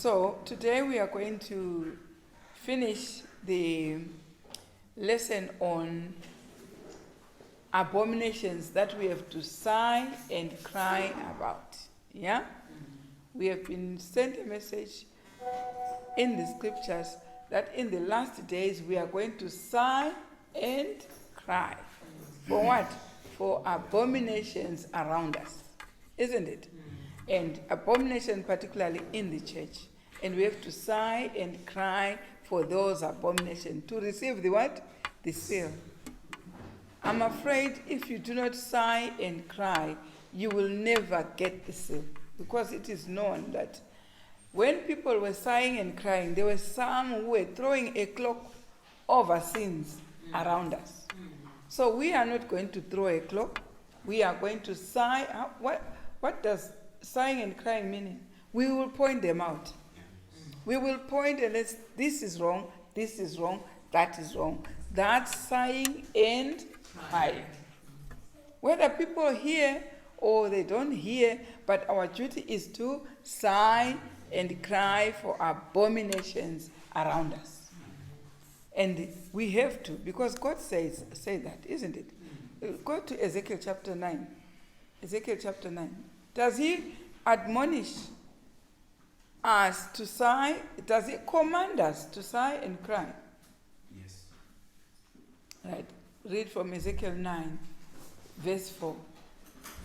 So today we are going to finish the lesson on abominations that we have to sigh and cry about. Yeah? We have been sent a message in the scriptures that in the last days we are going to sigh and cry. For what? For abominations around us. Isn't it? And abomination particularly in the church. And we have to sigh and cry for those abominations to receive the what? The seal. I'm afraid if you do not sigh and cry, you will never get the seal. Because it is known that when people were sighing and crying, there were some who were throwing a cloak over sins around us. So we are not going to throw a cloak. We are going to sigh. What does sighing and crying mean? We will point them out. We will point and let's, this is wrong, that is wrong. That's sighing and crying. Whether people hear or they don't hear, but our duty is to sigh and cry for abominations around us. And we have to, because God says that, isn't it? Go to Ezekiel chapter 9. Ezekiel chapter 9. Does he admonish us to sigh? Does he command us to sigh and cry? Yes. Right. Read from Ezekiel 9, verse 4.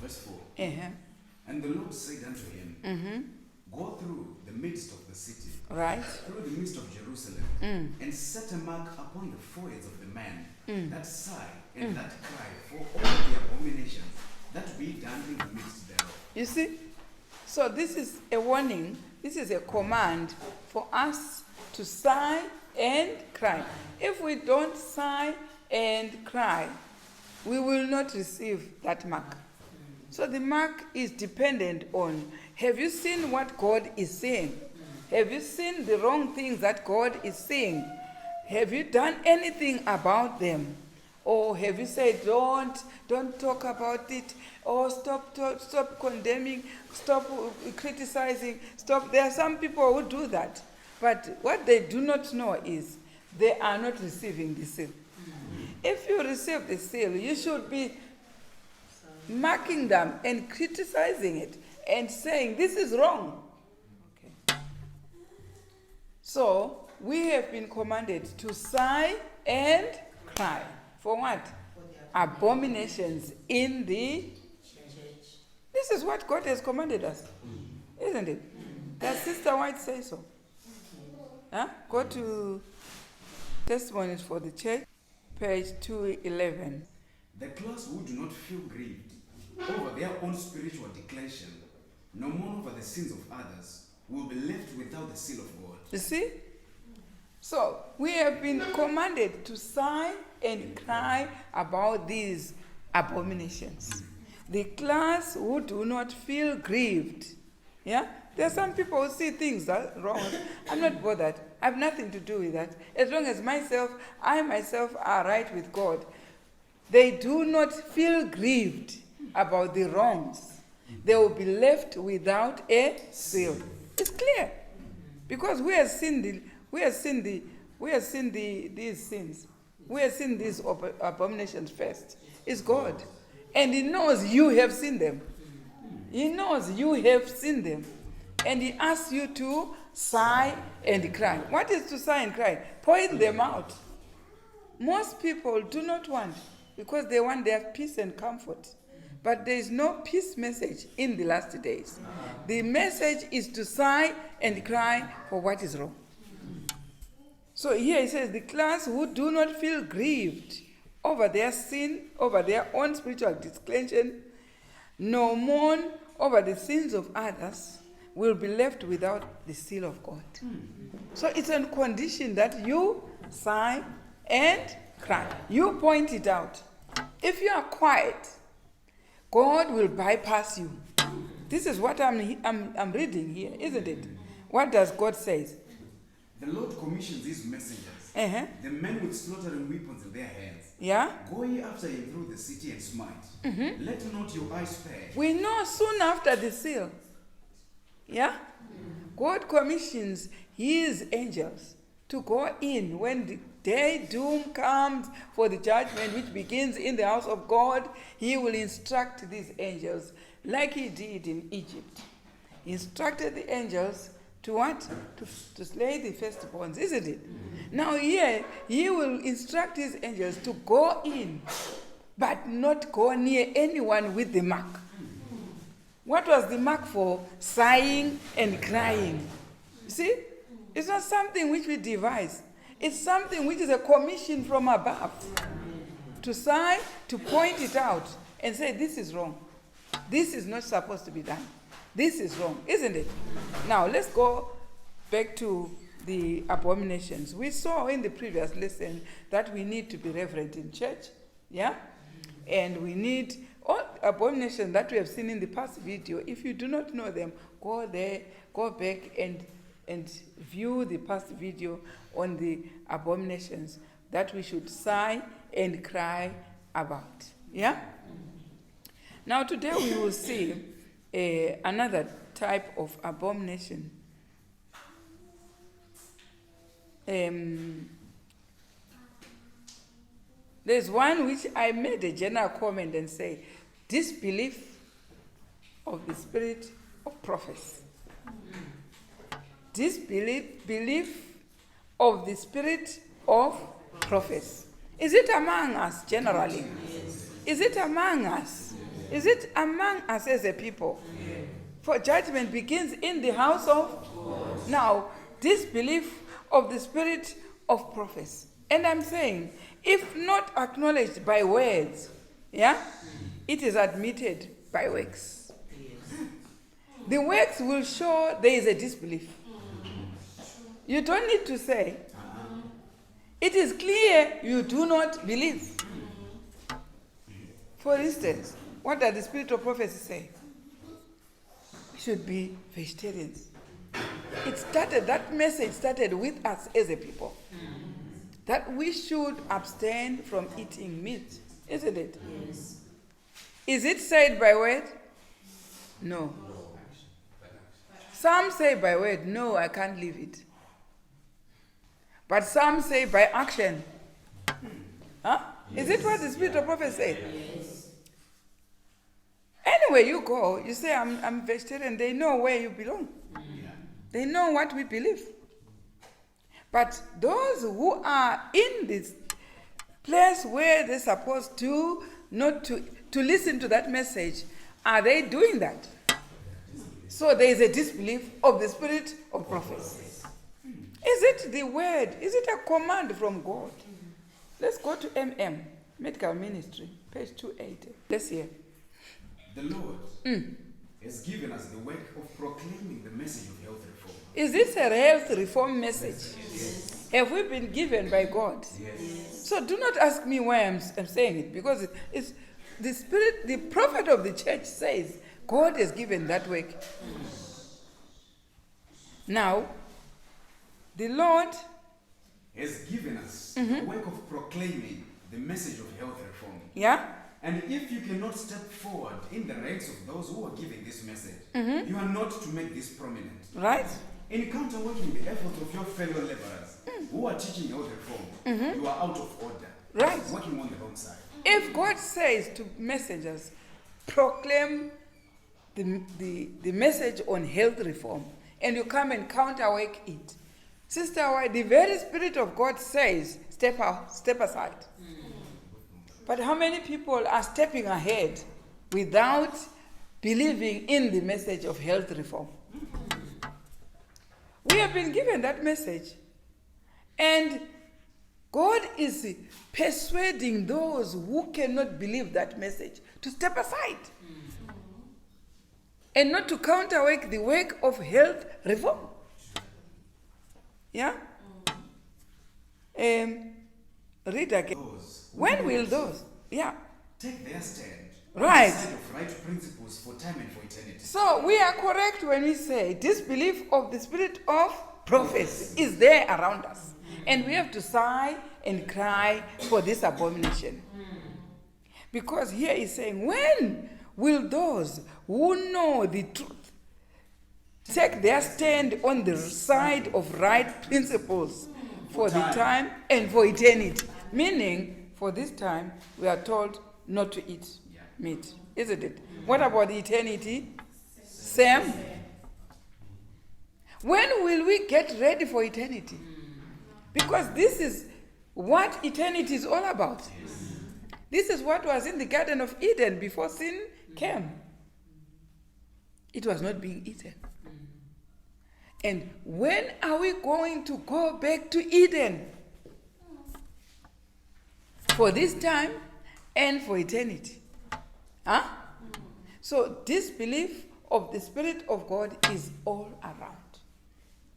Verse 4. Uh-huh. And the Lord said unto him, Go through the midst of the city, Right. through the midst of Jerusalem, and set a mark upon the foreheads of the man that sigh and that cry for all the abominations that be done in the midst thereof. You see? So this is a warning. This is a command for us to sigh and cry. If we don't sigh and cry, we will not receive that mark. So the mark is dependent on, have you seen what God is saying? Have you seen the wrong things that God is saying? Have you done anything about them? Or have you said, don't talk about it, or stop condemning, stop criticizing, stop. There are some people who do that. But what they do not know is they are not receiving the seal. If you receive the seal, you should be marking them and criticizing it and saying, this is wrong. Okay. So, we have been commanded to sigh and cry. For what? Abominations in the church. This is what God has commanded us. Isn't it? Does Sister White say so? Huh? Go to Testimonies for the Church, page 211. The class who do not feel grieved over their own spiritual declension, no more over the sins of others, will be left without the seal of God. You see? So, we have been commanded to sigh and cry about these abominations. The class who do not feel grieved. Yeah? There are some people who see things that are wrong. I'm not bothered. I have nothing to do with that. As long as I myself are right with God. They do not feel grieved about the wrongs. They will be left without a seal. It's clear. Because we have seen these sins. We have seen these abominations first. It's God. And He knows you have seen them. He knows you have seen them. And He asks you to sigh and cry. What is to sigh and cry? Point them out. Most people do not want, because they want their peace and comfort. But there is no peace message in the last days. The message is to sigh and cry for what is wrong. So here it says, the class who do not feel grieved over their sin, over their own spiritual declension, nor mourn over the sins of others, will be left without the seal of God. So it's on condition that you sigh and cry. You point it out. If you are quiet, God will bypass you. This is what I'm reading here, isn't it? What does God say? The Lord commissions His messengers, the men with slaughtering weapons in their hands. Yeah? Go ye after him through the city and smite. Let not your eyes spare. We know soon after the seal. Yeah? God commissions his angels to go in when the day doom comes for the judgment which begins in the house of God. He will instruct these angels like he did in Egypt. He instructed the angels to what? To slay the firstborns, isn't it? Now here, he will instruct his angels to go in, but not go near anyone with the mark. What was the mark for? Sighing and crying. See? It's not something which we devise. It's something which is a commission from above. To sigh, to point it out, and say, this is wrong. This is not supposed to be done. This is wrong, isn't it? Now, let's go back to the abominations. We saw in the previous lesson that we need to be reverent in church, yeah? And we need all abominations that we have seen in the past video. If you do not know them, go there, go back and view the past video on the abominations that we should sigh and cry about, yeah? Now, today we will see another type of abomination. There's one which I made a general comment and say, disbelief of the spirit of prophecy. Disbelief of the spirit of prophecy. Is it among us generally? Is it among us? Is it among us as a people? For judgment begins in the house of God. Now, disbelief of the spirit of prophecy. And I'm saying, if not acknowledged by words, yeah, it is admitted by works. The works will show there is a disbelief. You don't need to say. It is clear you do not believe. For instance, what does the spirit of prophecy say? We should be vegetarians. That message started with us as a people. That we should abstain from eating meat, isn't it? Yes. Is it said by word? No. Some say by word, no, I can't leave it. But some say by action. Huh? Is it what the spirit of prophecy said? Yes. Anywhere you go, you say, I'm vegetarian, they know where you belong. They know what we believe. But those who are in this place where they're supposed to not to listen to that message, are they doing that? So there is a disbelief of the spirit of prophecy. Is it the word? Is it a command from God? Let's go to Medical Ministry, page 280. Let's hear. The Lord has given us the work of proclaiming the message of health reform. Is this a health reform message? Yes. Have we been given by God? Yes. So do not ask me why I'm saying it, because it's the spirit, the prophet of the church says God has given that work. Now, the Lord has given us the work of proclaiming the message of health reform. yeah? And if you cannot step forward in the ranks of those who are giving this message, you are not to make this prominent. Right? In counterworking the efforts of your fellow laborers who are teaching health reform, you are out of order. Right. Working on the wrong side. If God says to messengers, proclaim the message on health reform, and you come and counterwork it, sister, why the very spirit of God says, step aside. But how many people are stepping ahead without believing in the message of health reform? We have been given that message. And God is persuading those who cannot believe that message to step aside. And not to counterwork the work of health reform. Yeah? Read again. When will those? Yeah. Take their stand. Right. On the side of right principles for time and for eternity. So we are correct when we say disbelief of the spirit of prophecy is there around us. And we have to sigh and cry for this abomination. Because here he's saying, when will those who know the truth take their stand on the side of right principles for the time and for eternity. Meaning, for this time, we are told not to eat meat, isn't it? What about eternity? Same. When will we get ready for eternity? Because this is what eternity is all about. This is what was in the Garden of Eden before sin came. It was not being eaten. And when are we going to go back to Eden? For this time and for eternity. Huh? So this belief of the Spirit of God is all around.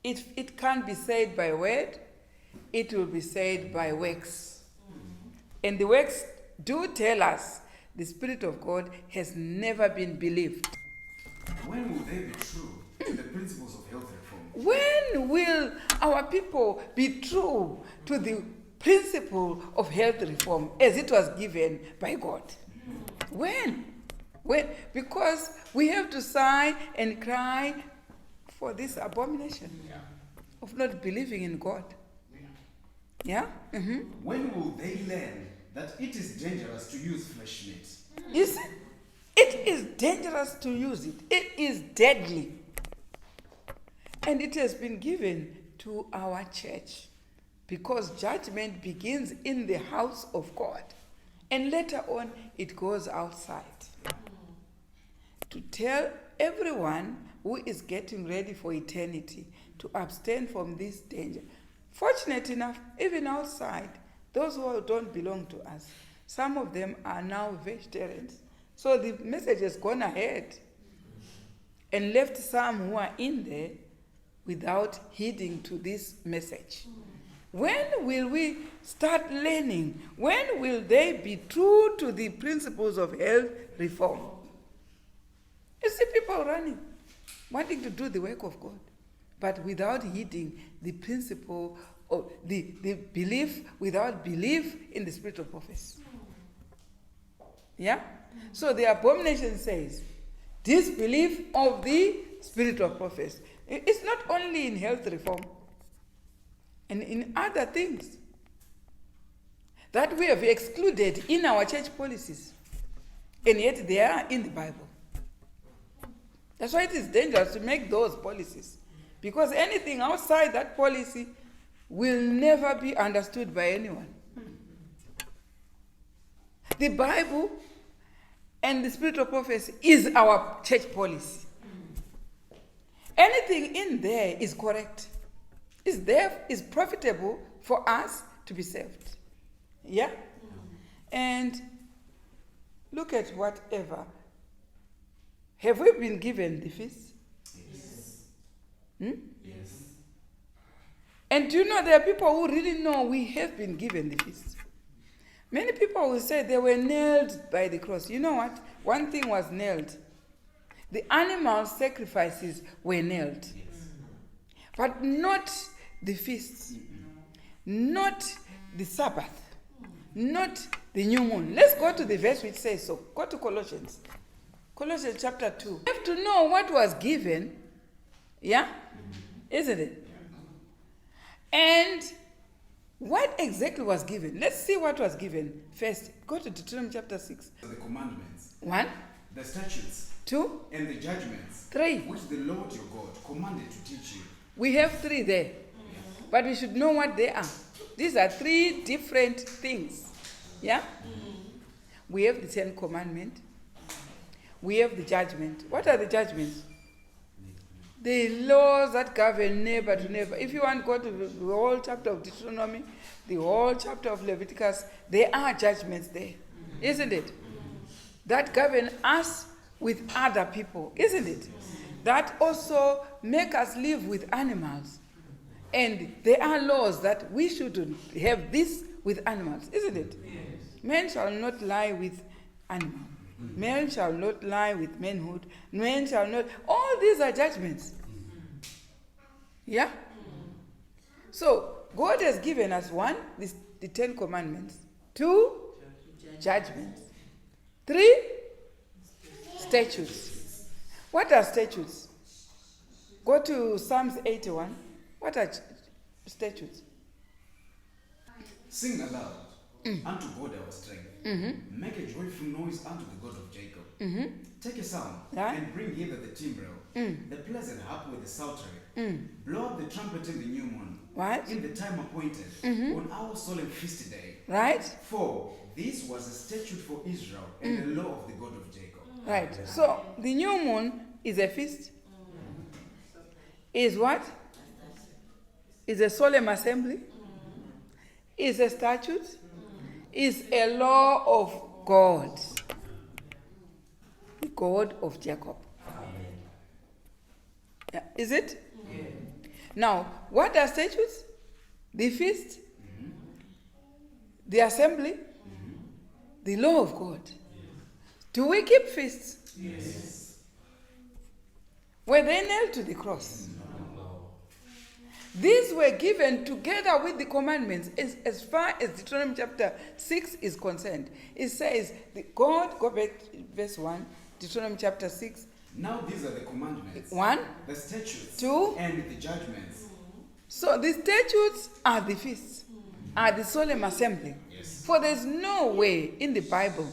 It can't be said by word, it will be said by works. And the works do tell us the Spirit of God has never been believed. When will they be true to the principles of health reform? When will our people be true to the principle of health reform as it was given by God? When? Because we have to sigh and cry for this abomination of not believing in God. Yeah? Mm-hmm. When will they learn that it is dangerous to use flesh meat? You see, it is dangerous to use it. It is deadly. And it has been given to our church because judgment begins in the house of God. And later on, it goes outside. To tell everyone who is getting ready for eternity to abstain from this danger. Fortunate enough, even outside, those who don't belong to us, some of them are now vegetarians. So the message has gone ahead and left some who are in there without heeding to this message. When will we start learning? When will they be true to the principles of health reform? You see people running, wanting to do the work of God, but without heeding the principle of the belief, without belief in the spirit of prophecy. Yeah? So the abomination says, disbelief of the spirit of prophecy. It's not only in health reform and in other things that we have excluded in our church policies, and yet they are in the Bible. That's why it is dangerous to make those policies, because anything outside that policy will never be understood by anyone. The Bible and the spirit of prophecy is our church policy. Anything in there is correct. Is profitable for us to be saved. Yeah? And look at whatever. Have we been given the feast? Yes. Yes. And do you know there are people who really know we have been given the feast? Many people will say they were nailed by the cross. You know what? One thing was nailed. The animal sacrifices were nailed. Yes. But not the feast. Not the Sabbath. Not the new moon. Let's go to the verse which says so. Go to Colossians. Colossians chapter 2. You have to know what was given. Yeah? Isn't it? And what exactly was given? Let's see what was given. First, go to Deuteronomy chapter 6. The commandments. 1. The statutes. 2. And the judgments. 3. Which the Lord your God commanded to teach you. We have 3 there. But we should know what they are. These are 3 different things. Yeah? We have the 10 Commandments. We have the judgment. What are the judgments? The laws that govern neighbor to neighbor. If you want to go to the whole chapter of Deuteronomy, the whole chapter of Leviticus, there are judgments there. Isn't it? That govern us with other people. Isn't it? That also make us live with animals. And there are laws that we shouldn't have this with animals. Isn't it? Yes. Men shall not lie with animals. Men shall not lie with manhood. Men shall not. All these are judgments. Yeah? So, God has given us 1, the 10 Commandments. 2, judgments. 3, statutes. What are statutes? Go to Psalms 81. What are statutes? Sing aloud unto God our strength. Make a joyful noise unto the God of Jacob. Take a sound and bring hither the timbrel, the pleasant harp with the psaltery. Blow up the trumpet in the new moon, in the time appointed, on our solemn feast day. Right? For this was a statute for Israel and the law of the God of Jacob. Right. So the new moon is a feast. Is what? Is a solemn assembly. Is a statute. Is a law of God. The God of Jacob. Yeah. Is it? Yeah. Now, what are statutes? The feast, the assembly, the law of God. Do we keep feasts? Yes. Were they nailed to the cross? No. These were given together with the commandments as far as Deuteronomy chapter 6 is concerned. It says, God, go back to verse 1, Deuteronomy chapter 6. Now these are the commandments. 1. The statutes. 2. And the judgments. So the statutes are the feasts, are the solemn assembly. Yes. For there's no way in the Bible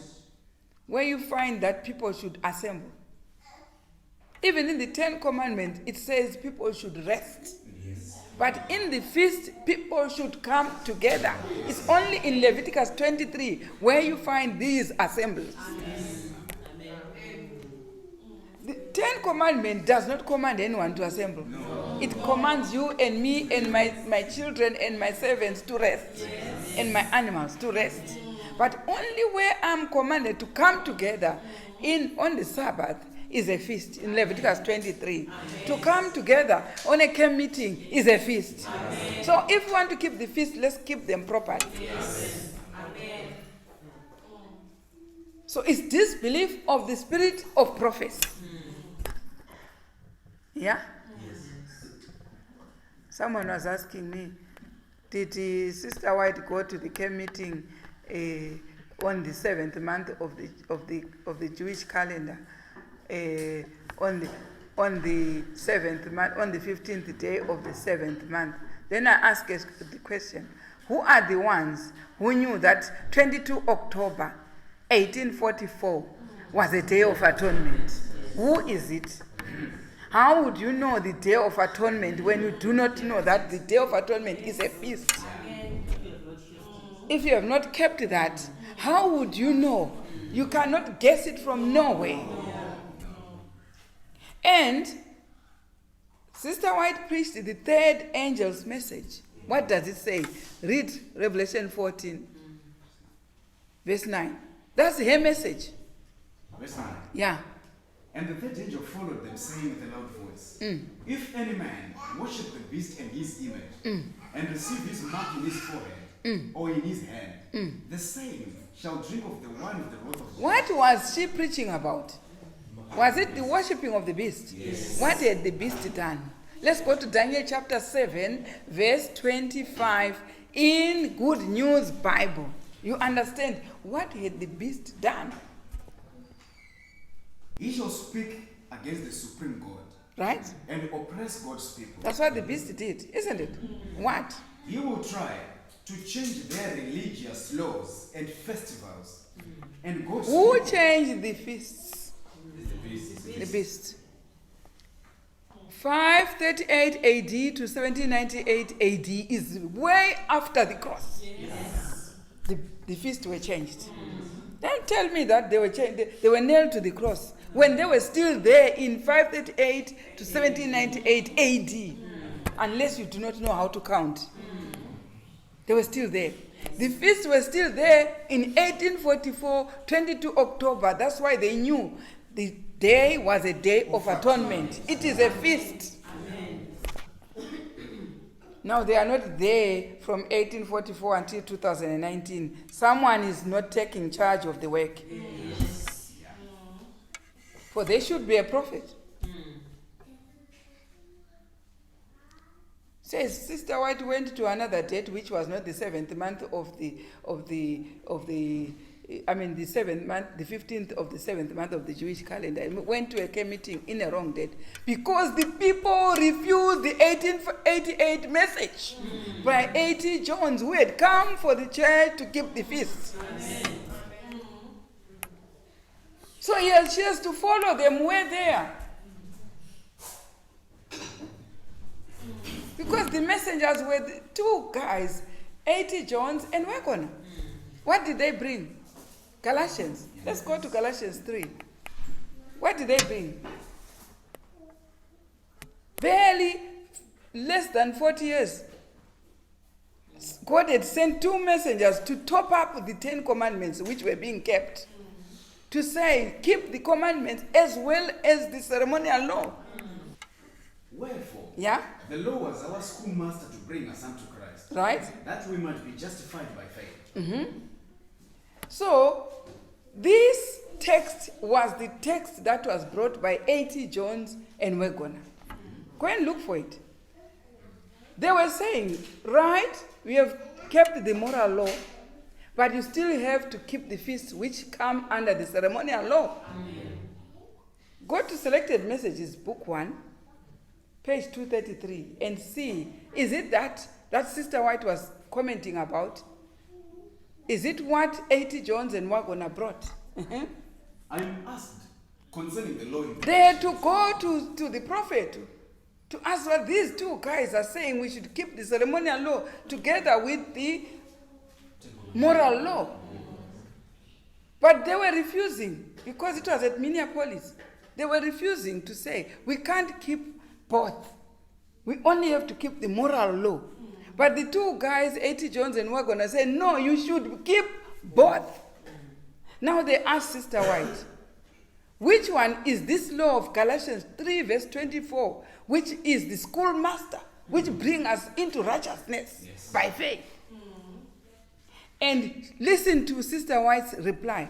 where you find that people should assemble. Even in the 10 Commandments, it says people should rest. Yes. But in the feast, people should come together. It's only in Leviticus 23 where you find these assemblies. The 10 Commandments does not command anyone to assemble. No. It commands you and me and my children and my servants to rest. And my animals to rest. But only where I'm commanded to come together on the Sabbath is a feast in Leviticus 23. To come together on a camp meeting is a feast. So if we want to keep the feast, let's keep them properly. Yes. Amen. So it's this belief of the spirit of prophecy. Yeah? Yes. Someone was asking me, did Sister White go to the camp meeting on the 7th month of the Jewish calendar? On the 7th month, on the 15th day of the 7th month. Then I asked the question, who are the ones who knew that 22 October 1844 was a day of atonement? Who is it? How would you know the Day of Atonement when you do not know that the Day of Atonement is a feast? If you have not kept that, how would you know? You cannot guess it from nowhere. And Sister White preached the third angel's message. What does it say? Read Revelation 14, verse 9. That's her message. Verse 9. Yeah. And the third angel followed them, saying with a loud voice, If any man worship the beast and his image, and receive his mark in his forehead or in his hand, the same shall drink of the wine of the wrath of God. What was she preaching about? Was it the worshipping of the beast? Yes. What had the beast done? Let's go to Daniel chapter 7, verse 25 in Good News Bible. You understand what had the beast done? He shall speak against the supreme God, Right? and oppress God's people. That's what the beast did, isn't it? What? He will try to change their religious laws and festivals. And God's Who people, changed the feasts? The beast. 538 AD to 1798 AD is way after the cross. Yes. The feasts were changed. Don't tell me that they were changed. They were nailed to the cross when they were still there in 538 to 1798 AD. Unless you do not know how to count. They were still there. The feasts were still there in 1844, 22 October. That's why they knew the day was a day of atonement. It is a feast. Now they are not there from 1844 until 2019. Someone is not taking charge of the work. Yes. For they should be a prophet. Says Sister White went to another date, which was not the 7th month of the the 7th month, the 15th of the 7th month of the Jewish calendar. I went to a care meeting in a wrong date because the people refused the 1888 message by 80 Johns who had come for the church to keep the feast. Amen. So he had just to follow them where they are. Because the messengers were the two guys, 80 Johns and Wagoner. What did they bring? Galatians. Let's go to Galatians 3. What did they bring? Barely less than 40 years. God had sent two messengers to top up the 10 commandments which were being kept. To say, keep the commandments as well as the ceremonial law. Wherefore, the law was our schoolmaster to bring us unto Christ, right? that we might be justified by faith. Mm-hmm. So, this text was the text that was brought by 80 Johns and Wagoner. Go and look for it. They were saying, right, we have kept the moral law, but you still have to keep the feasts which come under the ceremonial law. Amen. Go to Selected Messages, Book 1, page 233, and see, is it that Sister White was commenting about? Is it what 80 Johns and Wagoner brought? I am asked concerning the law. They had to go to the prophet to ask what these two guys are saying. We should keep the ceremonial law together with the moral law. But they were refusing because it was at Minneapolis. They were refusing to say, we can't keep both. We only have to keep the moral law. But the two guys, 80 Johns and Wagoner, said, no, you should keep both. Now they asked Sister White, which one is this law of Galatians 3 verse 24, which is the schoolmaster, which brings us into righteousness by faith? And listen to Sister White's reply.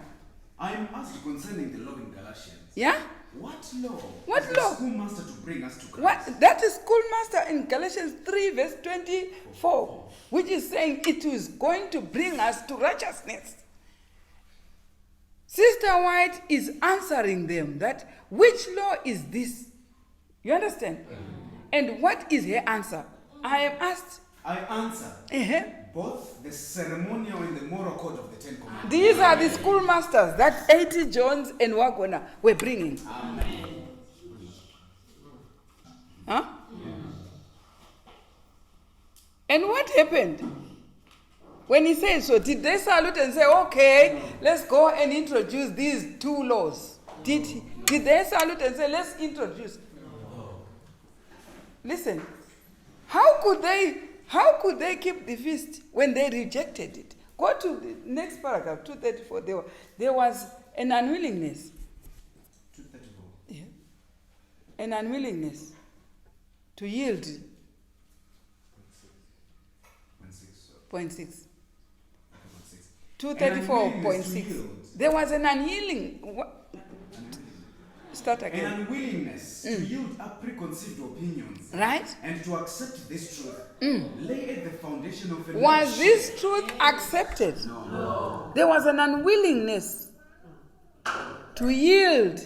I am asked concerning the law in Galatians. Yeah? What law? What is law? The schoolmaster to bring us to Christ. What? That is schoolmaster in Galatians 3 verse 24, which is saying it is going to bring us to righteousness. Sister White is answering them that which law is this? You understand? And what is her answer? I am asked. I answer. Both the ceremonial and the moral code of the 10 Commandments. These are the schoolmasters that 80 Johns and Wagoner were bringing. Amen. Huh? And what happened? When he said so, did they salute and say, okay, let's go and introduce these two laws? Did they salute and say, let's introduce? Listen, how could they keep the feast when they rejected it? Go to the next paragraph, 234. There was an unwillingness. 234. Yeah. An unwillingness to yield. 0.6. 234.6. There was an unyielding. Start again. An unwillingness to yield up preconceived opinions. Right? And to accept this truth. Lay at the foundation of a Was this truth accepted? No. There was an unwillingness to yield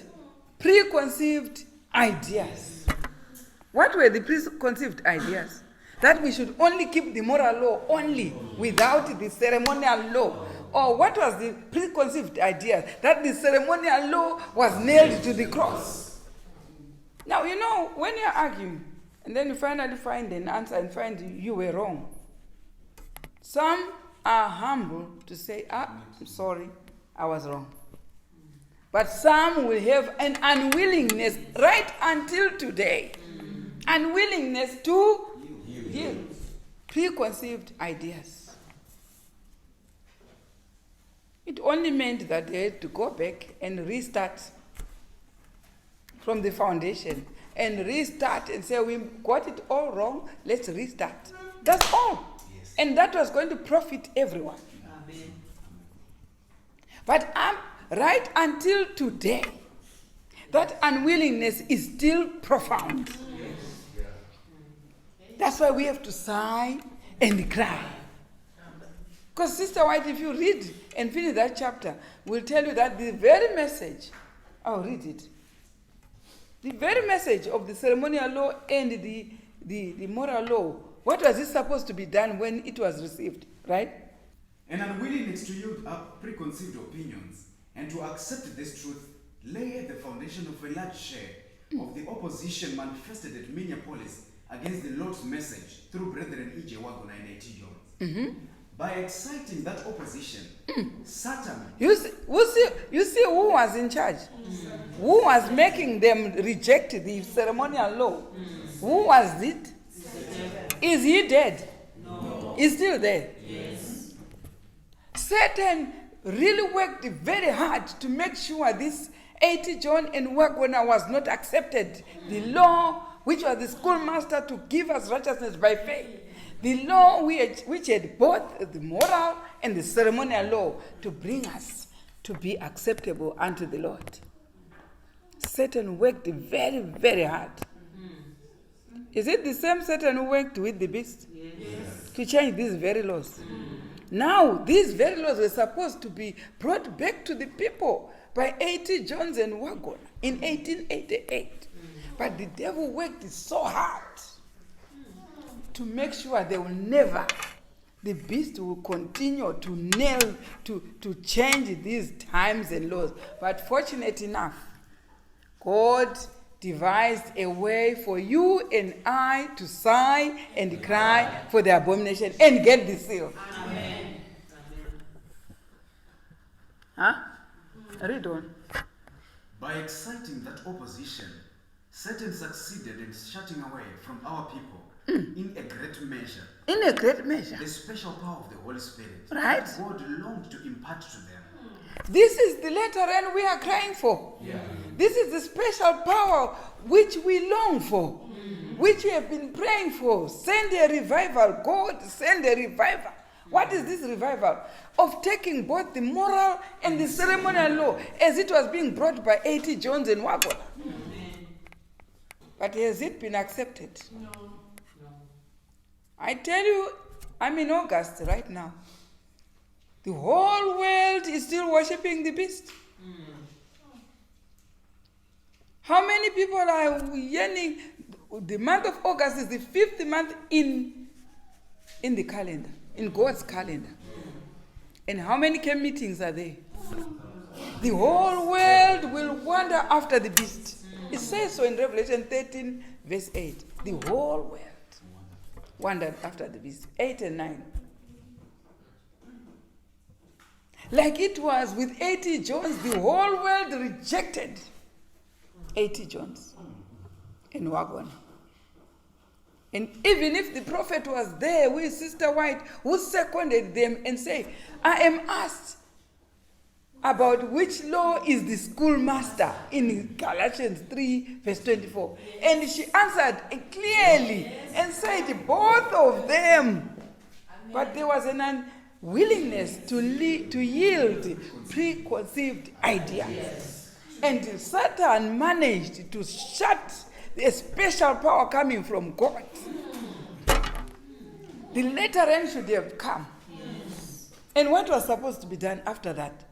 preconceived ideas. What were the preconceived ideas? That we should only keep the moral law only without the ceremonial law. Or what was the preconceived idea? That the ceremonial law was nailed to the cross. Now, you know, when you're arguing, and then you finally find an answer and find you were wrong, some are humble to say, I'm sorry, I was wrong. But some will have an unwillingness right until today. Unwillingness to yield preconceived ideas. It only meant that they had to go back and restart from the foundation and restart and say, we got it all wrong, let's restart. That's all. Yes. And that was going to profit everyone. Amen. But right until today, that unwillingness is still profound. That's why we have to sigh and cry. Because Sister White, if you read and finish that chapter, will tell you that the very message, I'll read it. The very message of the ceremonial law and the moral law, what was it supposed to be done when it was received, right? An unwillingness to yield up preconceived opinions and to accept this truth lay at the foundation of a large share of the opposition manifested at Minneapolis against the Lord's message through Brethren E.J. Wagner and A.T. Jones. By exciting that opposition, Satan... You see who was in charge? Who was making them reject the ceremonial law? Who was it? Is he dead? No. He's still there. Yes. Satan really worked very hard to make sure this A.T. John and Wagner was not accepted. The law, which was the schoolmaster to give us righteousness by faith. The law which had both the moral and the ceremonial law to bring us to be acceptable unto the Lord. Satan worked very, very hard. Is it the same Satan who worked with the beast? Yes. To change these very laws? Now, these very laws were supposed to be brought back to the people by A.T. Jones and Wagner in 1888. But the devil worked so hard to make sure they will never, the beast will continue to nail, to change these times and laws. But fortunate enough, God devised a way for you and I to sigh and cry for the abomination and get the seal. Amen. Huh? Read on. By exciting that opposition, Satan succeeded in shutting away from our people, in a great measure, In a great measure. the special power of the Holy Spirit Right. that God longed to impart to them. This is the letter and we are crying for. This is the special power which we long for, which we have been praying for. Send a revival. God, send a revival. What is this revival? Of taking both the moral and the ceremonial law as it was being brought by A.T. Jones and Wagner. But has it been accepted? No. I tell you, I'm in August right now. The whole world is still worshipping the beast. How many people are yearning? The month of August is the 5th month in the calendar, in God's calendar. And how many camp meetings are there? The whole world will wander after the beast. It says so in Revelation 13, verse 8. The whole world wandered after the beast. 8 and 9. Like it was with A.T. Jones, the whole world rejected A.T. Jones and Wagner. And even if the prophet was there with Sister White, who seconded them and said, I am asked about which law is the schoolmaster in Galatians 3, verse 24. And she answered clearly and said, both of them. But there was an unwillingness to yield preconceived ideas. And Satan managed to shut the special power coming from God. The later end should have come. And what was supposed to be done after that?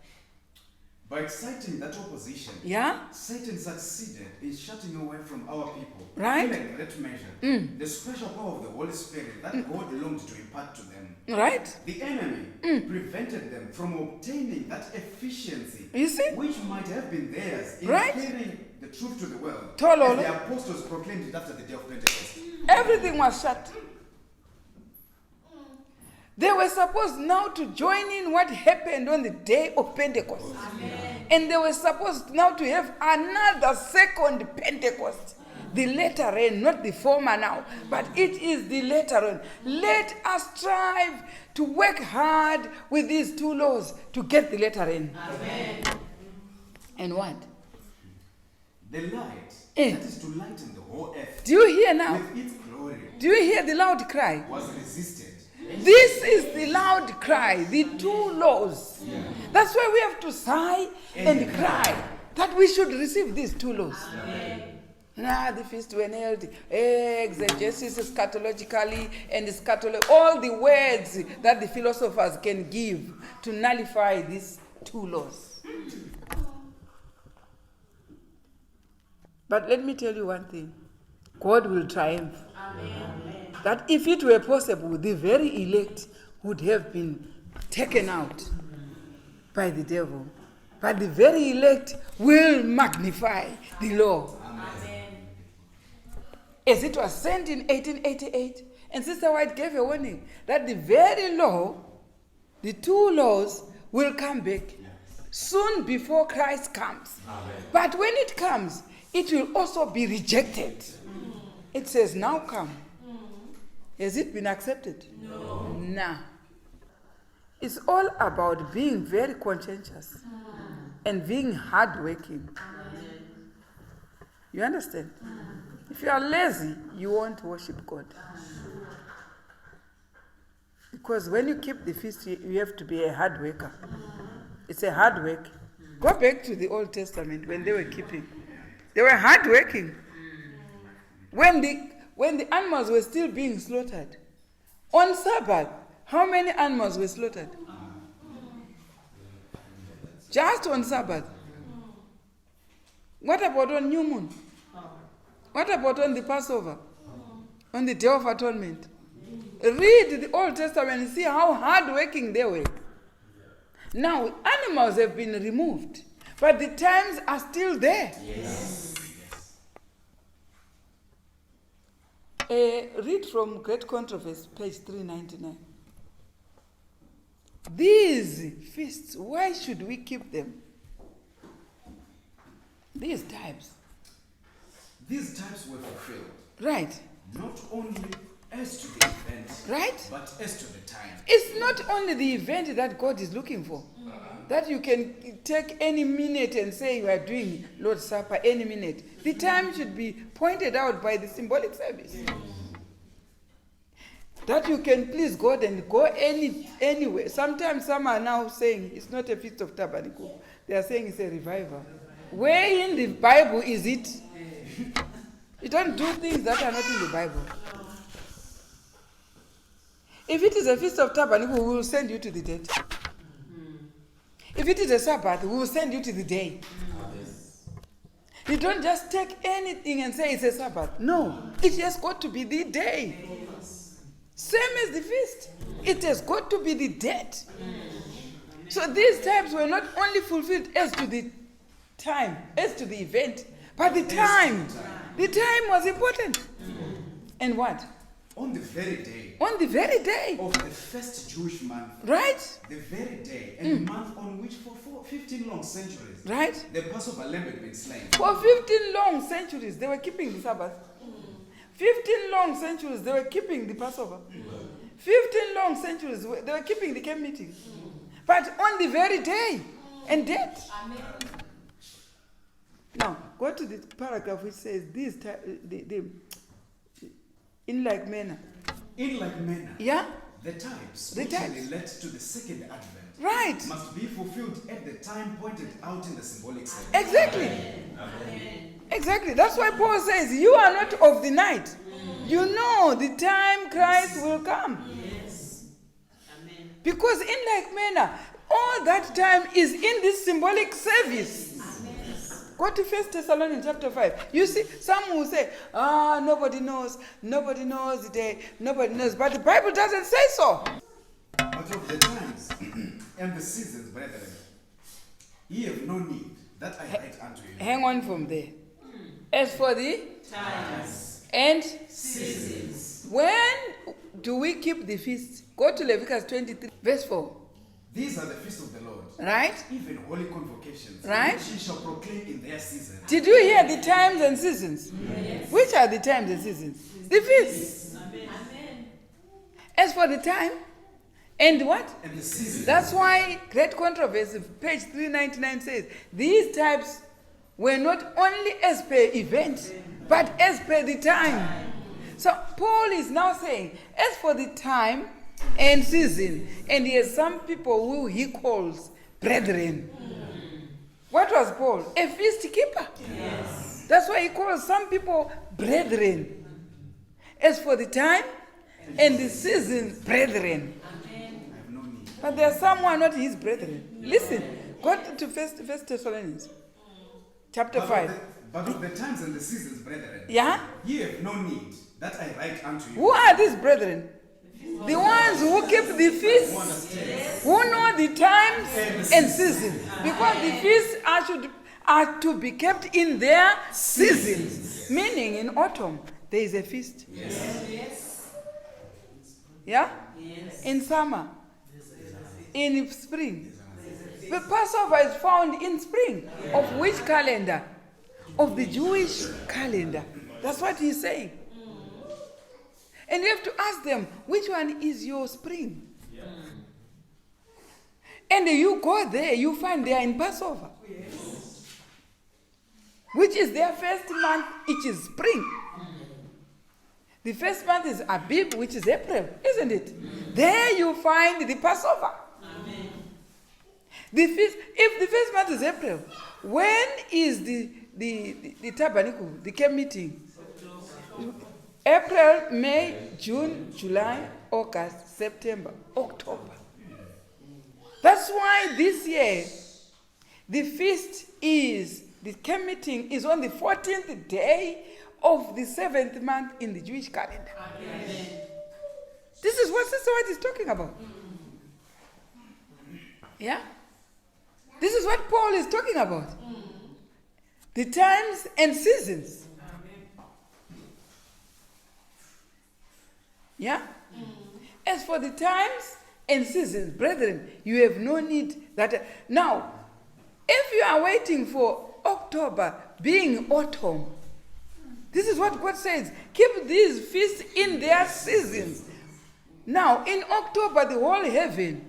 By exciting that opposition, Satan succeeded in shutting away from our people, Right. in a great measure, the special power of the Holy Spirit that God longed to impart to them. Right? The enemy prevented them from obtaining that efficiency, You see? which might have been theirs in Right. carrying the truth to the world, Tololo. as the apostles proclaimed it after the day of Pentecost. Everything was shut. They were supposed now to join in what happened on the day of Pentecost. Amen. And they were supposed now to have another second Pentecost. The latter rain, not the former now, but it is the latter rain. Let us strive to work hard with these two laws to get the latter rain. Amen. And what? The light Eh. that is to lighten the whole earth Do you hear now? with its glory Do you hear the loud cry? was resisted. This is the loud cry, the two laws. That's why we have to sigh and cry that we should receive these two laws. The feast were held, exegesis, scatologically, and all the words that the philosophers can give to nullify these two laws. But let me tell you one thing. God will triumph. Amen. That if it were possible, the very elect would have been taken out by the devil. But the very elect will magnify the law. Amen. As it was sent in 1888, and Sister White gave a warning that the very law, the two laws, will come back soon before Christ comes. Amen. But when it comes, it will also be rejected. It says, now come. Has it been accepted? No. Nah. It's all about being very conscientious and being hardworking. You understand? If you are lazy, you won't worship God. Because when you keep the feast, you have to be a hard worker. It's a hard work. Go back to the Old Testament when they were keeping. They were hard working. When the animals were still being slaughtered, on Sabbath, how many animals were slaughtered? Just on Sabbath. What about on New Moon? What about on the Passover? On the Day of Atonement? Read the Old Testament and see how hard-working they were. Now, animals have been removed, but the times are still there. Yes. Read from Great Controversy, page 399. These feasts, why should we keep them? These types. These types were fulfilled. Right. Not only as to the event, Right? but as to the time. It's not only the event that God is looking for. That you can take any minute and say you are doing Lord's Supper any minute. The time should be pointed out by the symbolic service. That you can please God and go anywhere. Sometimes some are now saying it's not a Feast of Tabernacle. They are saying it's a revival. Where in the Bible is it? You don't do things that are not in the Bible. If it is a Feast of Tabernacle, we will send you to the date. If it is a Sabbath, we will send you to the day. You don't just take anything and say it's a Sabbath. No, it has got to be the day. Same as the feast. It has got to be the date. So these types were not only fulfilled as to the time, as to the event, but the time. The time was important. And what? On the very day On the very day. of the first Jewish month, Right? the very day and month on which for 15 long centuries, Right? the Passover lamb had been slain. For 15 long centuries, they were keeping the Sabbath. 15 long centuries, they were keeping the Passover. 15 long centuries, they were keeping the camp meeting. But on the very day and date. Amen. Now, go to the paragraph which says, in like manner. In like manner, Yeah? the types The which types. relate to the second advent Right. must be fulfilled at the time pointed out in the symbolic service. Exactly. Exactly. That's why Paul says, you are not of the night. You know the time Christ will come. Yes. Amen. Because in like manner, all that time is in this symbolic service. Go to 1 Thessalonians chapter 5. You see, some will say, nobody knows the day, nobody knows. But the Bible doesn't say so. But of the times and the seasons, brethren, ye have no need that I write unto you. Hang on from there. As for the Times. and Seasons. when do we keep the feast? Go to Leviticus 23, verse 4. These are the feasts of the Lord, Right? even holy convocations, Right. which ye shall proclaim in their season. Did you hear the times and seasons? Yes. Which are the times and seasons? The feasts. Amen. Amen. As for the time and what? And the season. That's why Great Controversy, page 399 says, these types were not only as per event, but as per the time. So Paul is now saying, as for the time and season, and he has some people who he calls brethren. What was Paul? A feast keeper. Yes. That's why he calls some people brethren. As for the time and the seasons, brethren. I have no need. But there are some who are not his brethren. Listen, go to First Thessalonians, chapter 5. But of the times and the seasons, brethren, Yeah? ye have no need that I write unto you. Who are these brethren? The ones who keep the feasts, who know the times and seasons. Because the feasts are to be kept in their seasons. Meaning in autumn, there is a feast. Yes. Yeah? Yes. In summer. In spring. The Passover is found in spring. Of which calendar? Of the Jewish calendar. That's what he's saying. And you have to ask them, which one is your spring? Yeah. And you go there, you find they are in Passover. Yes. Which is their first month, which is spring. The first month is Abib, which is April, isn't it? There you find the Passover. Amen. The feast, if the first month is April, when is the tabernacle, the camp meeting? April, May, June, July, August, September, October. That's why this year, the feast is, the camp meeting is on the 14th day of the 7th month in the Jewish calendar. Amen. This is what Sister White is talking about. Yeah? This is what Paul is talking about. The times and seasons. Yeah? As for the times and seasons, brethren, you have no need that. Now, if you are waiting for October being autumn, this is what God says. Keep these feasts in their seasons. Now, in October, the whole heaven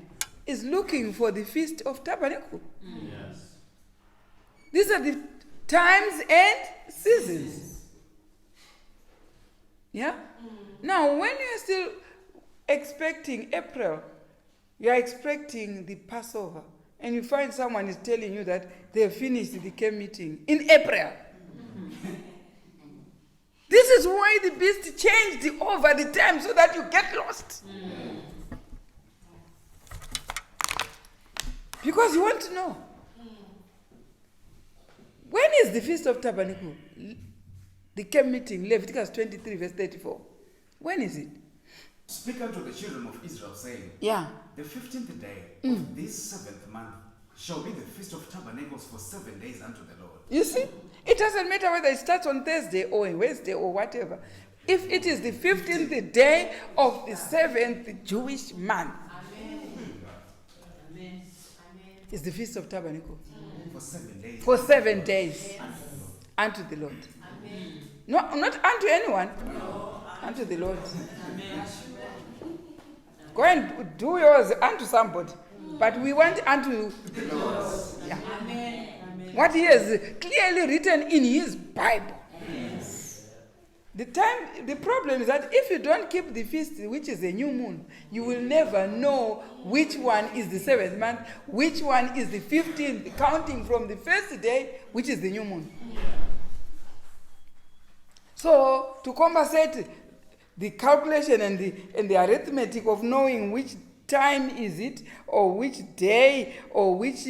is looking for the Feast of Tabernacle. Yes. These are the times and seasons. Yeah? Now, when you're still expecting April, you're expecting the Passover, and you find someone is telling you that they have finished the camp meeting in April. This is why the beast changed over the time so that you get lost. Because you want to know. When is the Feast of Tabernacle? The camp meeting, Leviticus 23, verse 34. When is it? Speak unto the children of Israel, saying, Yeah. the 15th day of this 7th month shall be the Feast of Tabernacles for 7 days unto the Lord. You see? It doesn't matter whether it starts on Thursday or Wednesday or whatever. If it is the 15th day of the 7th Jewish month, Amen. it's the Feast of Tabernacle. For 7 days. For 7 days. Unto the Lord. Amen. No, not unto anyone. Unto the Lord. Amen. Go and do yours unto somebody. But we want unto the Lord. Yeah. Amen. What he has clearly written in his Bible. Yes. The problem is that if you don't keep the feast, which is a new moon, you will never know which one is the 7th month, which one is the 15th, counting from the first day, which is the new moon. So, to compensate the calculation and the arithmetic of knowing which time is it, or which day, or which,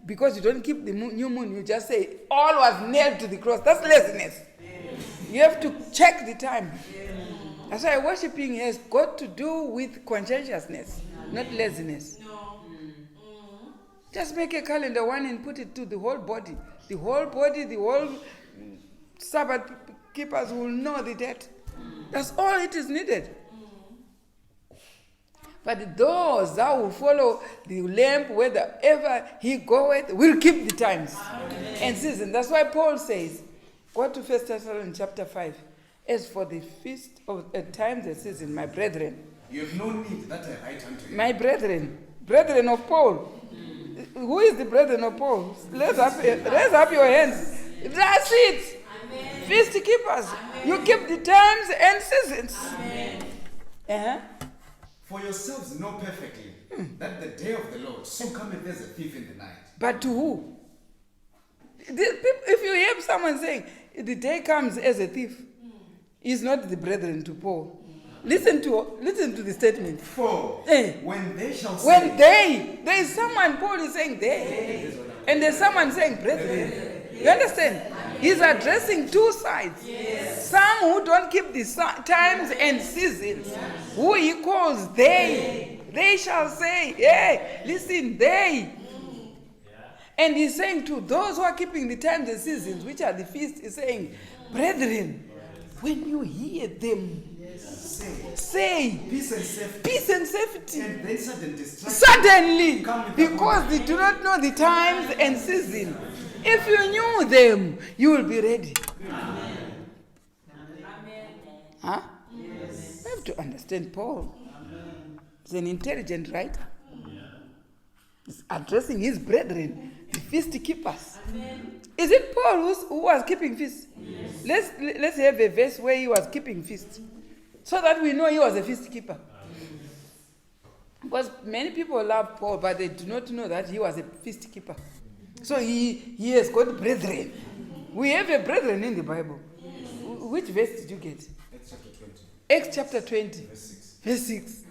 because you don't keep the new moon, you just say, all was nailed to the cross. That's laziness. Yes. You have to check the time. Yes. That's why worshiping has got to do with conscientiousness, not laziness. No. Just make a calendar one and put it to the whole body. The whole body, the whole Sabbath keepers will know the date. That's all it is needed. But those that will follow the lamp wherever he goeth will keep the times and season. That's why Paul says, go to 1 Thessalonians chapter 5. As for the feast of times and season, my brethren. You have no need that I write unto you. My brethren of Paul. Who is the brethren of Paul? Raise up your hands. That's it. Amen. Feast keepers. Amen. You keep the times and seasons. Amen. Uh-huh. For yourselves know perfectly that the day of the Lord so cometh as a thief in the night. But to who? If you hear someone saying, the day comes as a thief. He's not the brethren to Paul. Listen to the statement. For when they shall say, When there is someone, Paul is saying they, and there's someone saying brethren. You understand? He's addressing two sides. Some who don't keep the times and seasons, who he calls they shall say, hey, listen, they. And he's saying to those who are keeping the times and seasons, which are the feasts, he's saying, brethren, when you hear them, say peace and safety. Peace and safety. And then sudden destruction. Suddenly, because they do not know the times and seasons. If you knew them, you will be ready. Amen. Huh? Yes. You have to understand Paul. He's an intelligent writer. He's addressing his brethren, the feast keepers. Amen. Is it Paul who was keeping feast? Yes. Let's have a verse where he was keeping feast, so that we know he was a feast keeper. Because many people love Paul, but they do not know that he was a feast keeper. So he has got brethren. We have a brethren in the Bible. Yes. Which verse did you get? Acts chapter 20. Acts chapter 20. Verse 6. Verse 6.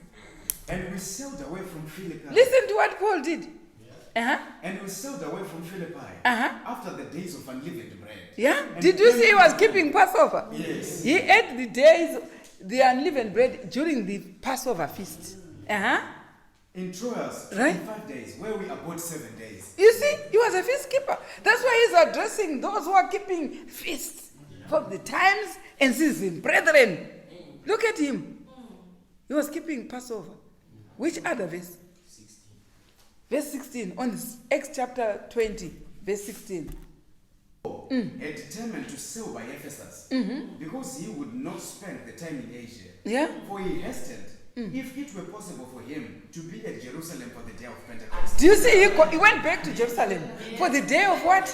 And we sailed away from Philippi. Listen to what Paul did. Uh-huh. And we sailed away from Philippi after the days of unleavened bread. Yeah? And Did you see he was keeping Passover? Yes. He ate the unleavened bread during the Passover feast. Uh-huh. In Troas, Right. in 5 days, where we abode 7 days. You see, he was a feast keeper. That's why he's addressing those who are keeping feasts from the times and seasons. Brethren, look at him. He was keeping Passover. Which other verse? 16. Verse 16, on Acts chapter 20, verse 16. Had determined to sail by Ephesus because he would not spend the time in Asia. Yeah? For he hastened, if it were possible for him, to be at Jerusalem for the day of Pentecost. Do you see, he went back to Jerusalem for the day of what?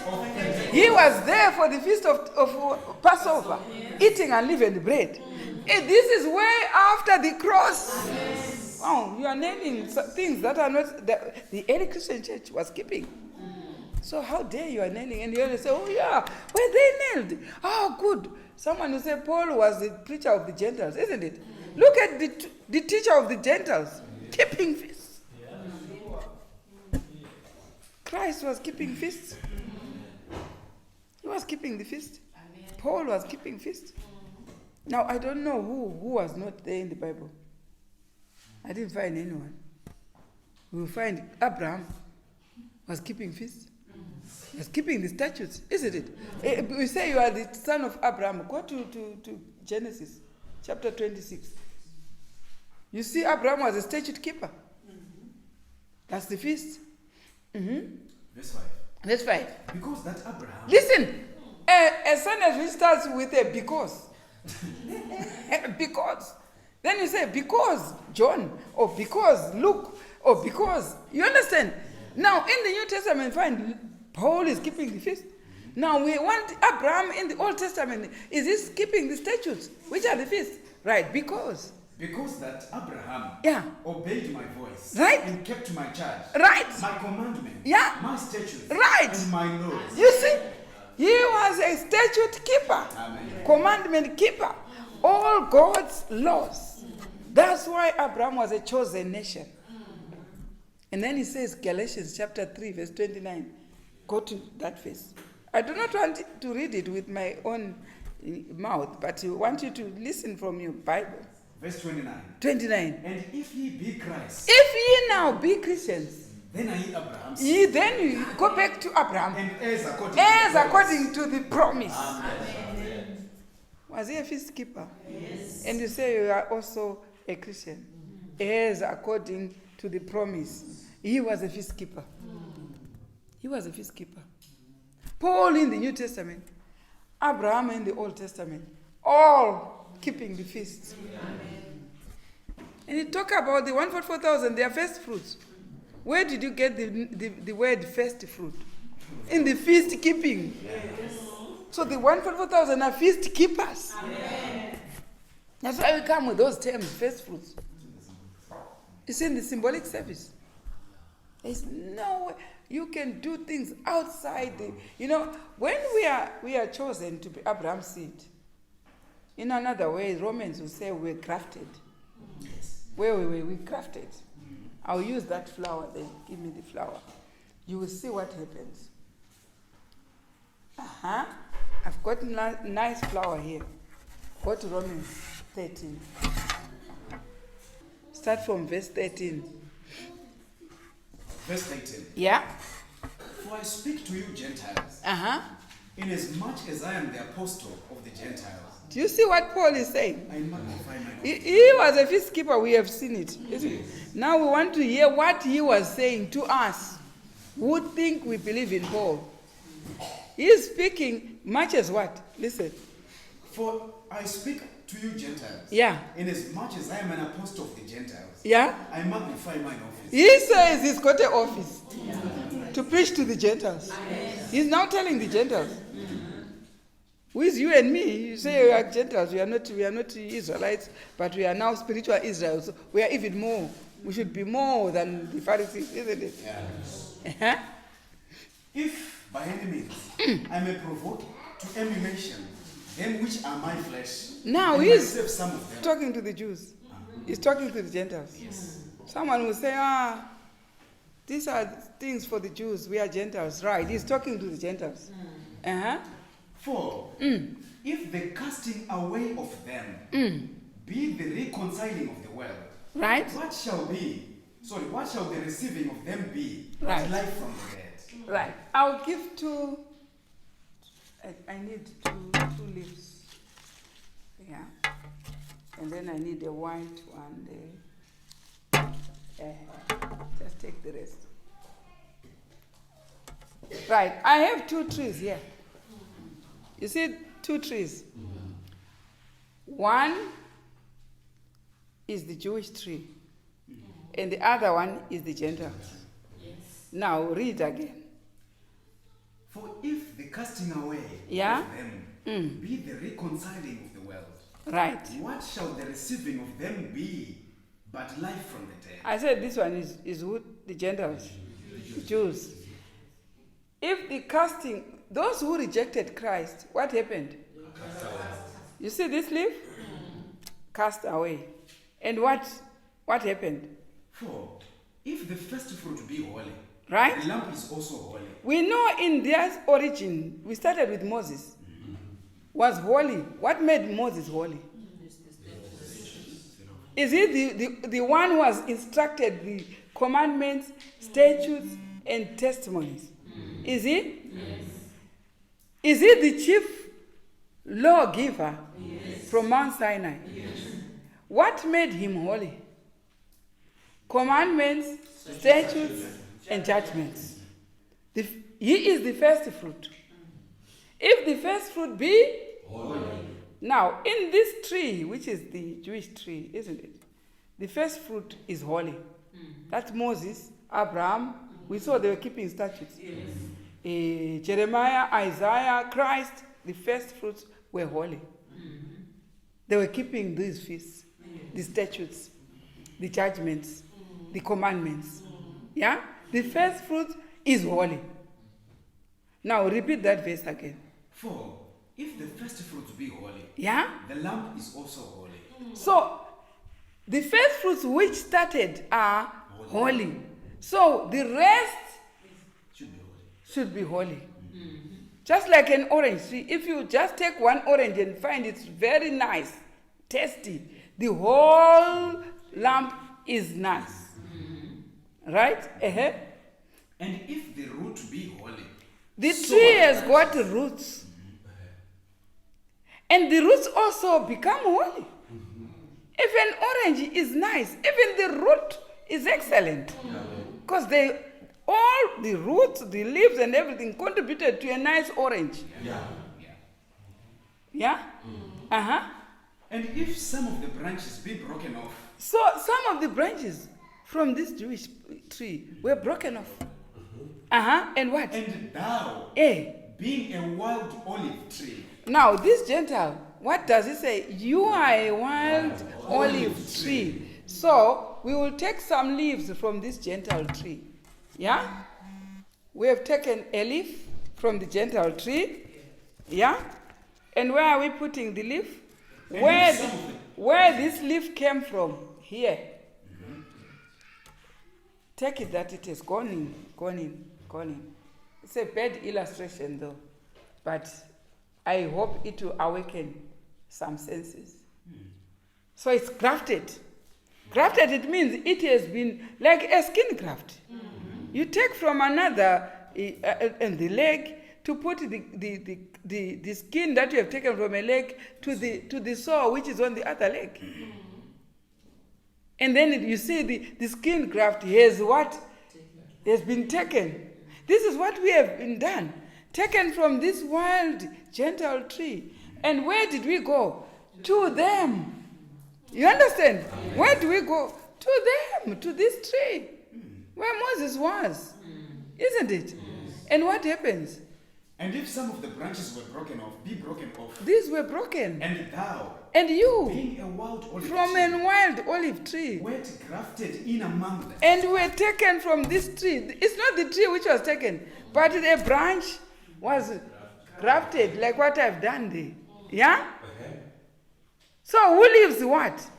He was there for the feast of Passover, eating unleavened bread. And this is way after the cross. Oh, you are naming things that are not, the early Christian church was keeping. So how dare you are nailing? And you always say, oh yeah, were they nailed? Oh, good. Someone will say Paul was the preacher of the Gentiles, isn't it? Look at the teacher of the Gentiles, keeping feasts. Christ was keeping feasts. He was keeping the feast. Paul was keeping feast. Now, I don't know who was not there in the Bible. I didn't find anyone. We will find Abraham was keeping feast. He was keeping the statutes, isn't it? We say you are the son of Abraham. Go to Genesis chapter 26. You see, Abraham was a statute keeper. That's the feast. Verse 5. Verse 5. Because that Abraham... Listen, a sentence which starts with a because. Because. Then you say because John, or because Luke, or because. You understand? Now, in the New Testament, find Paul is keeping the feast. Now, we want Abraham in the Old Testament. Is he keeping the statutes? Which are the feasts? Right, because. Because that Abraham obeyed my voice, right, and kept my charge, right, my commandment, my statutes, right, and my laws. You see, he was a statute keeper, commandment keeper, all God's laws. That's why Abraham was a chosen nation. And then he says, Galatians chapter 3, verse 29. Go to that verse. I do not want to read it with my own mouth, but I want you to listen from your Bible. Verse 29. 29. And if ye be Christ, if ye now be Christians, then are ye Abraham's. Then you go back to Abraham. And heirs according to the promise. Amen. Was he a feast keeper? Yes. And you say you are also a Christian. Heirs according to the promise. He was a feast keeper. He was a feast keeper. Paul in the New Testament, Abraham in the Old Testament, all keeping the feast. And you talk about the 144,000, their first fruits. Where did you get the word first fruit? In the feast keeping. Yes. So the 144,000 are feast keepers. Amen. That's why we come with those terms, first fruits. It's in the symbolic service. There's no way. You can do things outside the, when we are chosen to be Abraham's seed. In another way, Romans will say we're grafted. Yes. Where we grafted. I'll use that flower then. Give me the flower. You will see what happens. I've got a nice flower here. Go to Romans 13. Start from verse 13. Verse 13. Yeah? For I speak to you Gentiles, inasmuch as I am the apostle of the Gentiles. Do you see what Paul is saying? I magnify my He was a feast keeper, we have seen it, isn't it? Now we want to hear what he was saying to us who think we believe in Paul. He is speaking much as what? Listen. For I speak to you Gentiles, Yeah. inasmuch as I am an apostle of the Gentiles. Yeah? I magnify mine office. He says he's got an office to preach to the Gentiles. He's now telling the Gentiles. Who is you and me? You say we are Gentiles. We are not Israelites, but we are now spiritual Israelites. We are even more. We should be more than the Pharisees, isn't it? Yeah. If by any means I may provoke to emulation them which are my flesh, Now and he's myself some of them. talking to the Jews. He's talking to the Gentiles. Yes. Someone will say, these are things for the Jews. We are Gentiles. Right. He's talking to the Gentiles. For if the casting away of them be the reconciling of the world, Right? what shall the receiving of them be but Right. life from the dead? Right. I'll give two. I need two leaves. Yeah. And then I need a white one there. Just take the rest. Right. I have 2 trees here. You see 2 trees. One is the Jewish tree. And the other one is the Gentiles. Yes. Now read again. For if the casting away Yeah? of them be the reconciling of the world, Right. what shall the receiving of them be but life from the dead? I said this one is who? The Gentiles. The Jews. If the casting, those who rejected Christ, what happened? You see this leaf? Cast away. And what happened? For if the first fruit be holy, Right? the lamp is also holy. We know in their origin, we started with Moses. Was holy. What made Moses holy? Is he the one who was instructed the commandments, statutes, and testimonies? Is he? Yes. Is he the chief lawgiver from Mount Sinai? Yes. What made him holy? Commandments, statutes, and judgments. He is the first fruit. If the first fruit be Holy. now in this tree, which is the Jewish tree, isn't it? The first fruit is holy. That's Moses, Abraham. We saw they were keeping statutes. Yes. Jeremiah, Isaiah, Christ, the first fruits were holy. They were keeping these feasts, the statutes, the judgments, the commandments. Yeah? The first fruit is holy. Now repeat that verse again. For if the first fruit be holy, Yeah? the lamp is also holy. So the first fruits which started are holy. So the rest Should be holy. should be holy. Just like an orange tree. If you just take one orange and find it's very nice, tasty, the whole lump is nice. Right? And if the root be holy, The so tree are has the got roots. And the roots also become holy. If an orange is nice, even the root is excellent. Because all the roots, the leaves and everything contributed to a nice orange. Yeah. Yeah? And if some of the branches be broken off, So some of the branches from this Jewish tree were broken off. And what? and thou, being a wild olive tree, Now this Gentile, what does he say? You are a wild olive tree. So we will take some leaves from this Gentile tree. Yeah? we have taken a leaf from the Gentile tree. Yeah? And where are we putting the leaf? Where this leaf came from? Here. Take it that it has gone in. It's a bad illustration though. But I hope it will awaken some senses. So it's grafted. Grafted, it means it has been like a skin graft. You take from another and the leg to put the skin that you have taken from a leg to the sore which is on the other leg. And then you see the skin graft has what? Has been taken. This is what we have been done. Taken from this wild Gentile tree. And where did we go? To them. You understand? Where do we go? To them, to this tree. Where Moses was. Isn't it? And what happens? And if some of the branches were broken off, be broken off. These were broken. And thou, and you, being a wild olive from tree, a wild olive tree, wert grafted in among them. And were taken from this tree. It's not the tree which was taken, but the branch was grafted, like what I've done there. Yeah? So who lives what?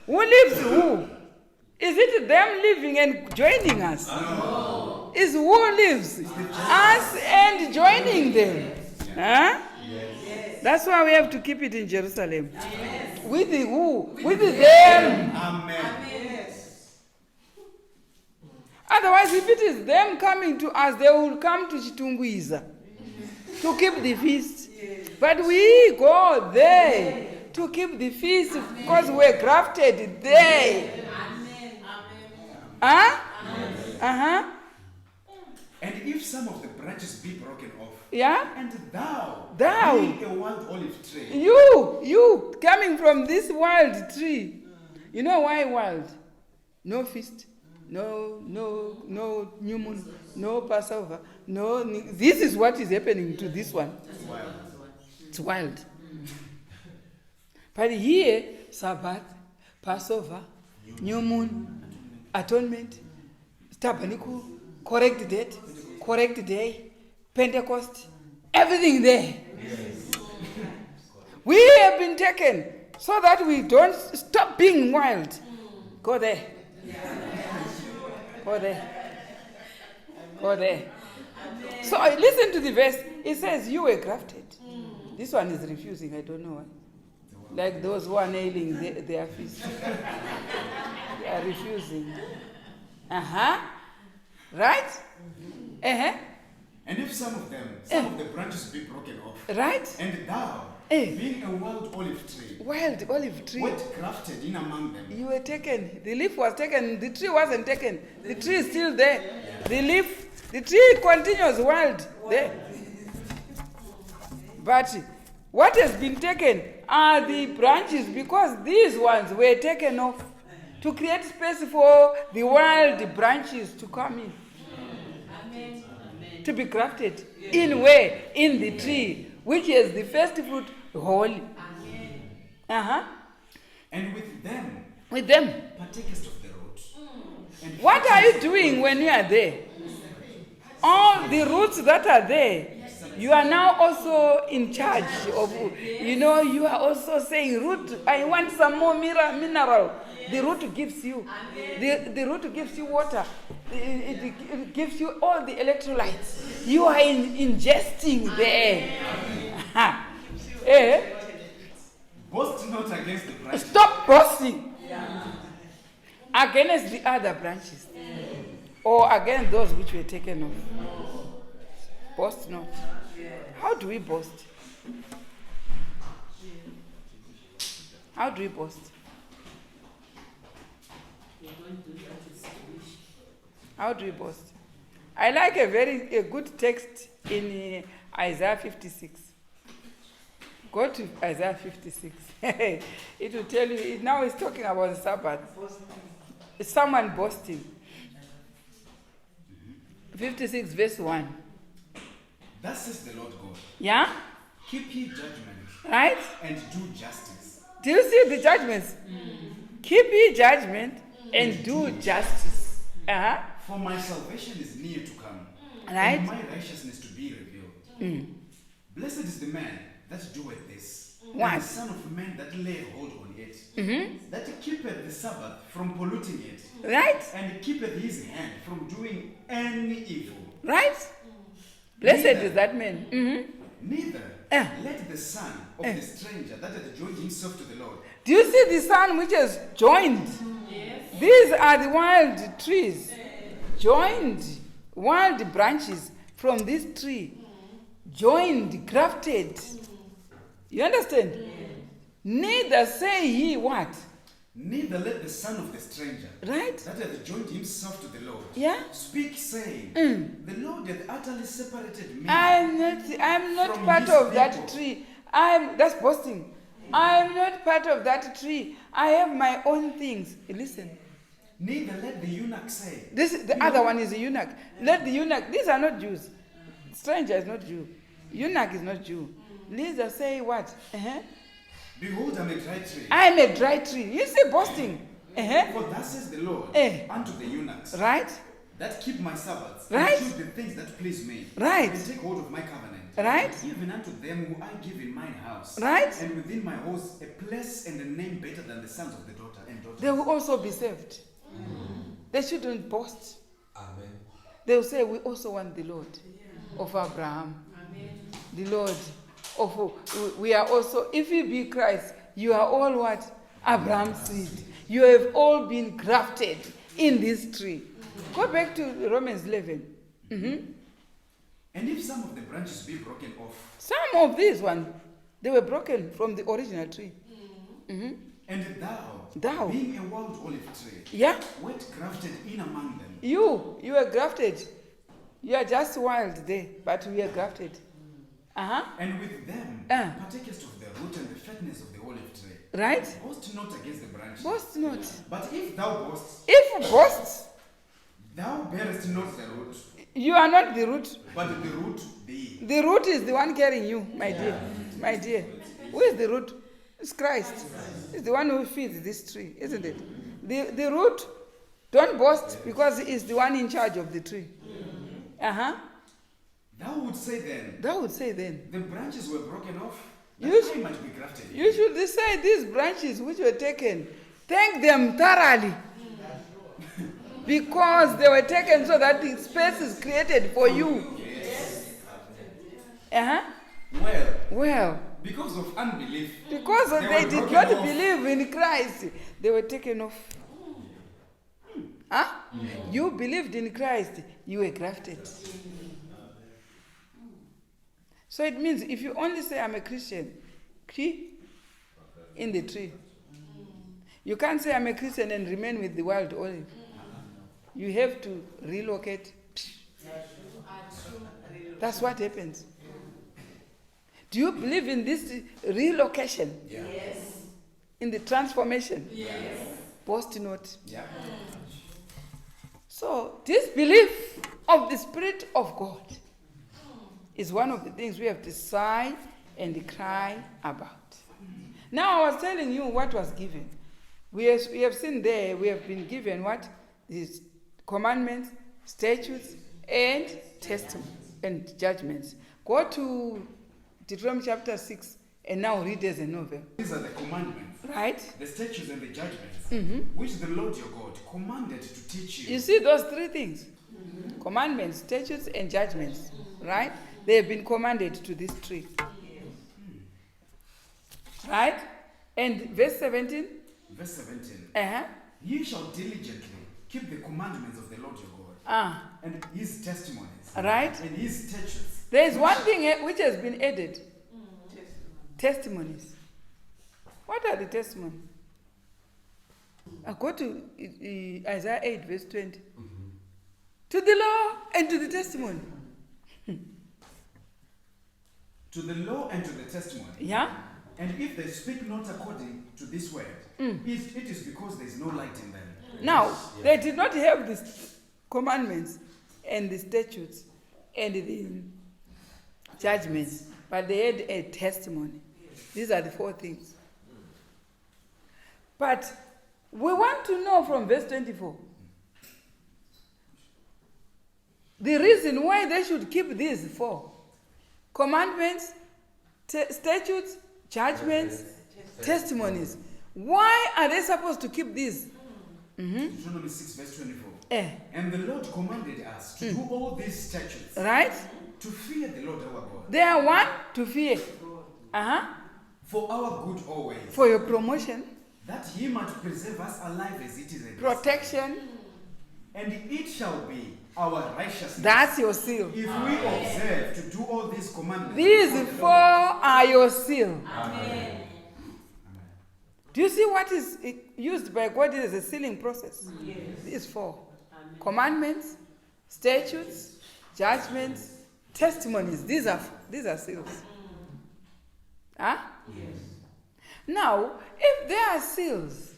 Who lives who? Is it them living and joining us? No. Is who lives? Us and joining them. Huh? Yes. That's why we have to keep it in Jerusalem. Yes. With the who? With the them. Amen. Yes. Otherwise, if it is them coming to us, they will come to Chitungwiza to keep the feast. Yes. But we go there to keep the feast because we're grafted there. Amen. Huh? Amen. Uh-huh. And if some of the branches be broken off, Yeah? and thou, being a wild olive tree, You coming from this wild tree. You know why wild? No feast, no new moon, no Passover, no. This is what is happening to this one. It's wild. But here, Sabbath, Passover, new moon, atonement, tabernacle, correct date, correct day, Pentecost, everything there. Yes. We have been taken so that we don't stop being wild. Go there. Go there. Go there. So listen to the verse. It says you were grafted. This one is refusing. I don't know why. Like those who are nailing their feet. They are refusing. Right? and if some of the branches be broken off, Right? and thou, being a wild olive tree, wert grafted in among them, you were taken. The leaf was taken. The tree wasn't taken. The tree is still there. The tree continues wild there. But what has been taken are the branches, because these ones were taken off to create space for the wild branches to come in. Amen. To be grafted. In where? In the tree, which is the first fruit, holy. Amen. and with them partakest of the root. And What are you doing when you are there? All the roots that are there, you are now also in charge of, you are also saying, root, I want some more mineral. The root gives you. The root gives you water. It gives you all the electrolytes. You are ingesting there. boast not against the branches. Stop boasting against the other branches or against those which were taken off. Boast not. How do we boast? How do we boast? How do we boast? I like a good text in Isaiah 56. Go to Isaiah 56. It will tell you, now it's talking about the Sabbath. It's someone boasting. 56 verse 1. Thus says the Lord God. Yeah? Keep ye judgment. Right? And do justice. Do you see the judgments? Keep ye judgment and do justice. For my salvation is near to come, Right. and my righteousness to be revealed. Blessed is the man that doeth this, What? and the son of man that lay hold on it, that keepeth the Sabbath from polluting it, Right? and keepeth his hand from doing any evil. Right? Blessed Neither- is that man. Neither Eh. let the son of the stranger that hath joined himself to the Lord. Do you see the sun which is joined? Yes. These are the wild trees. Joined. Wild branches from this tree. Joined, grafted. You understand? Neither say he what? Neither let the son of the stranger Right? that hath joined himself to the Lord Yeah? speak, saying, The Lord hath utterly separated me. I'm not From part his of that people. tree. That's boasting. I'm not part of that tree. I have my own things. Listen. Neither let the eunuch say, The other one is a eunuch. Let the eunuch, these are not Jews. Stranger is not Jew. Eunuch is not Jew. Neither say what? Behold, I'm a dry tree. I'm a dry tree. You see boasting. For thus says the Lord Eh. unto the eunuchs Right? that keep my Sabbaths, Right. and choose the things that please me, Right. and take hold of my covenant, Right? even unto them who I give in mine house, Right. and within my house a place and a name better than the sons of the daughter and daughters. They will also be saved. They shouldn't boast. Amen. They will say, we also want the Lord of Abraham. Amen. The Lord of, we are also, if you be Christ, you are all what? Abraham's seed. You have all been grafted in this tree. Go back to Romans 11. And if some of the branches be broken off, Some of these ones, they were broken from the original tree. and Thou. being a wild olive tree, Yeah? wert grafted in among them, You are grafted. You are just wild there, but we are grafted. and with them partakest of the root and the fatness of the olive tree. Right? Boast not against the branch. Boast not. But if thou boast, If boast, thou bearest not the root, you are not the root. but the root thee. The root is the one carrying you, my dear. My dear. Who is the root? It's Christ. It's the one who feeds this tree, isn't it? The root, don't boast because he is the one in charge of the tree. Thou would say then, That would say then. the branches were broken off, that You I might be grafted in. You should say these branches which were taken, thank them thoroughly. Because they were taken so that the space is created for you. Well, Because of unbelief, because They they were did broken not off. believe in Christ, they were taken off. You believed in Christ, you were grafted. So it means if you only say I'm a Christian, in the tree. You can't say I'm a Christian and remain with the wild olive. You have to relocate. That's what happens. Do you believe in this relocation? Yes. In the transformation? Yes. Boast not. yeah, So this belief of the Spirit of God is one of the things we have to sigh and cry about. Now I was telling you what was given. We have seen there, we have been given what? These commandments, statutes, and testimonies and judgments. Go to Deuteronomy chapter 6 and now read as a novel. these are the commandments, Right? the statutes and the judgments, which the Lord your God commanded to teach you. You see those three things? Commandments, statutes, and judgments. Right? They have been commanded to this tree. Right? And verse 17? Verse 17. Uh-huh. Ye shall diligently keep the commandments of the Lord your God, and his testimonies, Right? and his statutes. There is one thing which has been added. Testimonies. What are the testimonies? Go to Isaiah 8 verse 20. To the law and to the testimony. To the law and to the testimony. Yeah? And if they speak not according to this word, it is because there is no light in them. Now, they did not have the commandments and the statutes and the judgments, but they had a testimony. These are the four things. But we want to know from verse 24. The reason why they should keep these 4 commandments, statutes, judgments, testimonies. Why are they supposed to keep these? Deuteronomy 6 verse 24. Eh, And the Lord commanded us to do all these statutes, right? to fear the Lord our God, They are one to fear. for our good always, For your promotion, that he might preserve us alive as it is a protection. And it shall be our righteousness That's your seal. if we observe to do all these commandments. These before the 4 Lord. are your seal. Amen. Do you see what is used by God as a sealing process? Yes. These 4 Amen. commandments, statutes, judgments, testimonies. These are seals. Huh? Yes. Now, if they are seals,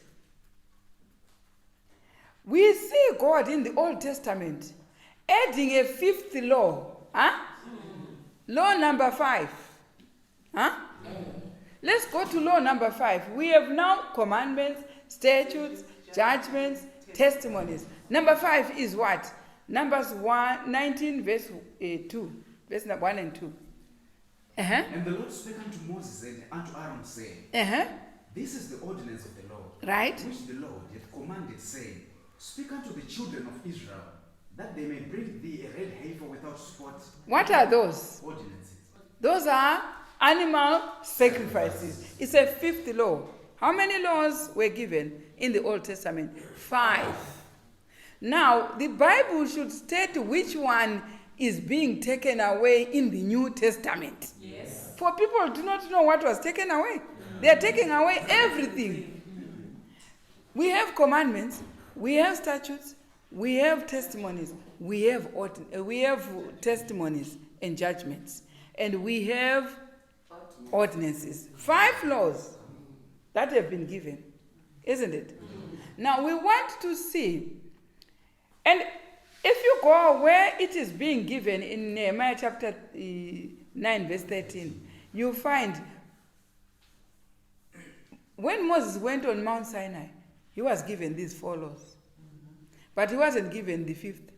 we see God in the Old Testament adding a 5th law. Law number 5. Let's go to law number 5. We have now commandments, statutes, judgments, testimonies. Number 5 is what? Numbers 19 verse 2. Verse 1 and 2. And the Lord spake unto Moses and unto Aaron, saying, This is the ordinance of the Lord, Right? which the Lord hath commanded, saying, Speak unto the children of Israel, that they may bring thee a red heifer without spot. What are those? Ordinances. Those are animal sacrifices. It's a 5th law. How many laws were given in the Old Testament? 5. Now, the Bible should state which one is being taken away in the New Testament. Yes. For people do not know what was taken away. They are taking away everything. We have commandments, we have statutes, we have testimonies, we have testimonies and judgments, and we have ordinances. 5 laws that have been given, isn't it? Now we want to see, and if you go where it is being given in Nehemiah chapter 9 verse 13, you find when Moses went on Mount Sinai, he was given these 4 laws. But he wasn't given the 5th.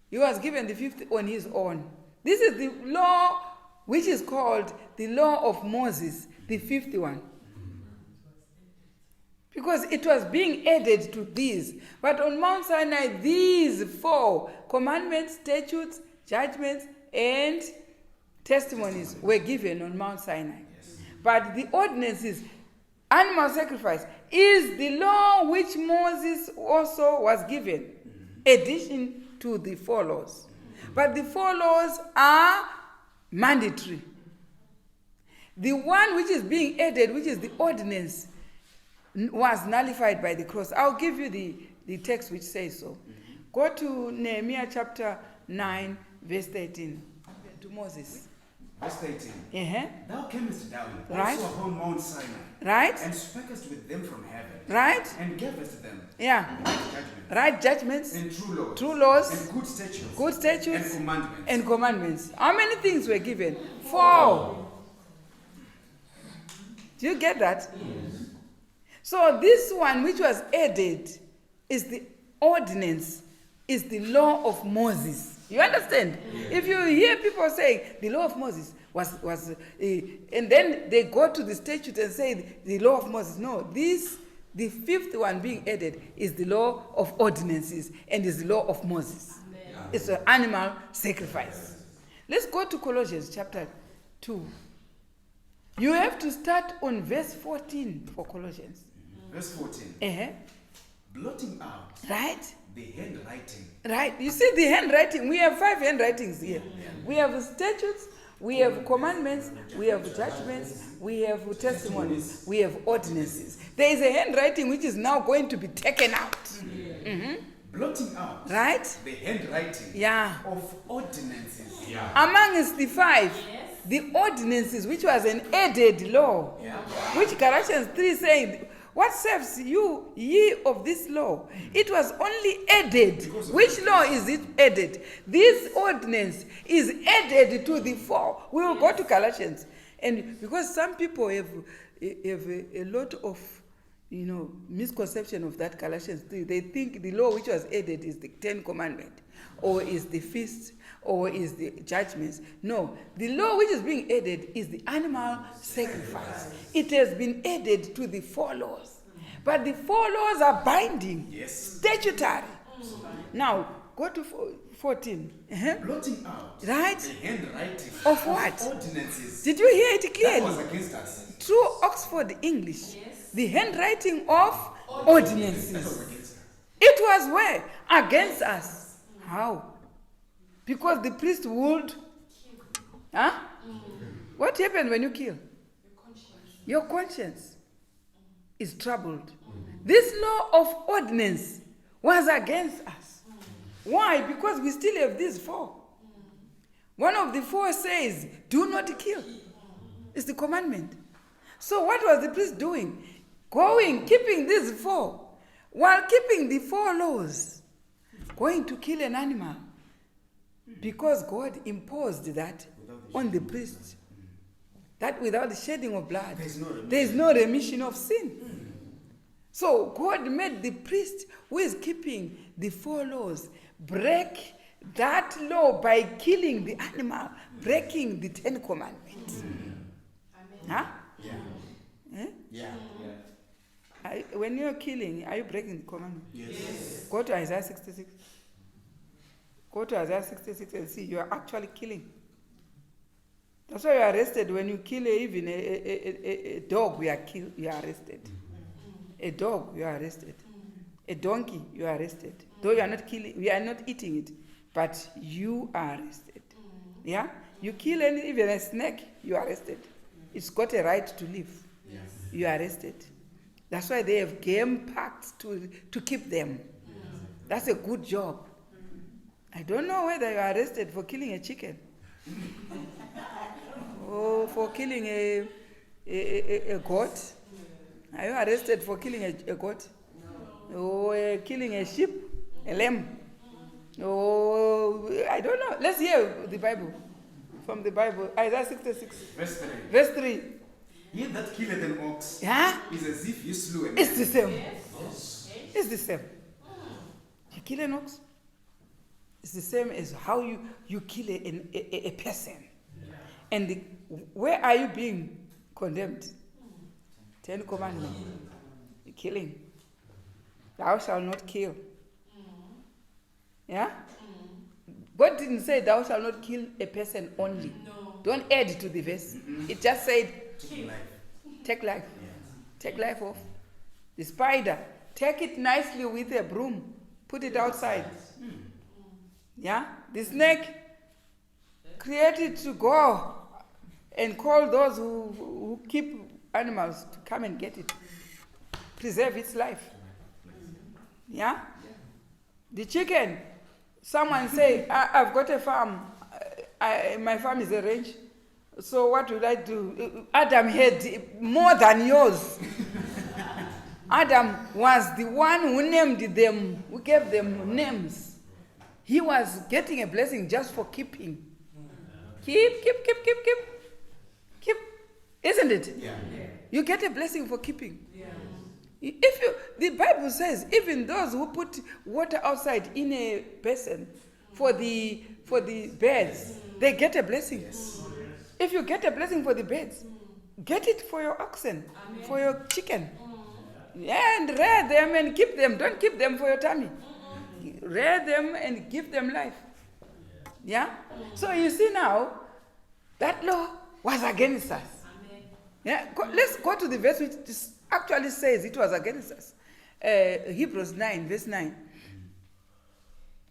He was given the 5th on his own. This is the law which is called the law of Moses, the 5th one. Because it was being added to these. But on Mount Sinai, these 4 commandments, statutes, judgments, and testimonies were given on Mount Sinai. Yes. But the ordinances, animal sacrifice, is the law which Moses also was given, addition to the 4 laws. But the 4 laws are mandatory. The one which is being added, which is the ordinance, was nullified by the cross. I'll give you the text which says so. Go to Nehemiah chapter 9, verse 13. To Moses. Verse 13. Thou camest down Right. also upon Mount Sinai, Right? and spakest with them from heaven, Right? and gavest them Yeah. right judgment, Right judgments, and true laws, true laws, and good statutes, good statutes, and commandments. and commandments. How many things were given? 4. Do you get that? Yes. So this one which was added is the ordinance, is the law of Moses. You understand? Yes. If you hear people saying the law of Moses was and then they go to the statute and say the law of Moses. No, the 5th one being added is the law of ordinances and is the law of Moses. Amen. It's an animal sacrifice. Let's go to Colossians chapter 2. You have to start on verse 14 for Colossians. Verse 14. Blotting out Right? the handwriting. Right. You see the handwriting. We have 5 handwritings here. We have statutes, we have commandments, we have judgments, we have testimonies, we have ordinances. There is a handwriting which is now going to be taken out. Blotting out Right? the handwriting Yeah. of ordinances. Amongst the 5, the ordinances, which was an added law, which Galatians 3 saying, what saves you, ye of this law? It was only added. Which law is it added? This ordinance is added to the 4. We will go to Galatians. And because some people have a lot of, misconception of that Galatians 3. They think the law which was added is the 10 Commandments, or is the feast, or is the judgments. No, the law which is being added is the animal sacrifice. It has been added to the 4 laws. But the 4 laws are binding, statutory. Now, go to 14. Blotting out Right? the handwriting Of what? ordinances. Did you hear it That clearly? was against us. Through Oxford English, Yes. the handwriting of That ordinances. was against us. It was where? Against us. How? Because the priest would. Huh? What happened when you kill? Your conscience is troubled. This law of ordinance was against us. Why? Because we still have these 4. One of the 4 says, do not kill. It's the commandment. So what was the priest doing? Keeping these 4, while keeping the 4 laws, going to kill an animal. Because God imposed that on the priest. That without the shedding of blood, there is no remission of sin. So God made the priest who is keeping the 4 laws break that law by killing the animal, breaking the 10 Commandments. Huh? Yeah. Eh? Yeah. When you're killing, are you breaking the commandment? Yes. Go to Isaiah 66. Go to Isaiah 66 and see you are actually killing. That's why you are arrested when you kill even a dog. You are arrested. A dog, you are arrested. A donkey, you are arrested. Though you are not killing, we are not eating it, but you are arrested. Yeah? You kill even a snake, you are arrested. It's got a right to live. Yes. You are arrested. That's why they have game parks to keep them. That's a good job. I don't know whether you are arrested for killing a chicken or for killing a goat. Are you arrested for killing a goat? Or killing a sheep, a lamb? Or I don't know. Let's hear the Bible. From the Bible, Isaiah 66. Verse 3. Verse 3. He that killeth an ox Yeah? is as if you slew a man. It's the same. It's the same. You kill an ox. It's the same as how you kill a person. And where are you being condemned? 10 Commandments. Killing. Thou shalt not kill. Yeah? God didn't say thou shalt not kill a person only. No. Don't add to the verse. It just said Life. take life. Yeah. Take life off. The spider, take it nicely with a broom. Put it outside. Yeah? The snake, create it to go and call those who keep animals to come and get it. Preserve its life. Yeah? The chicken, someone say, I've got a farm. My farm is a ranch. So what will I do? Adam had more than yours. Adam was the one who named them, who gave them names. He was getting a blessing just for keeping. Keep. Isn't it? Yeah. You get a blessing for keeping. Yeah. The Bible says, even those who put water outside in a basin for the birds, they get a blessing. If you get a blessing for the birds, get it for your oxen, for your chicken. Yeah, and rear them and keep them. Don't keep them for your tummy. Rear them and give them life. Yeah? So you see now, that law was against us. Amen. Yeah? Let's go to the verse which actually says it was against us. Hebrews 9, verse 9.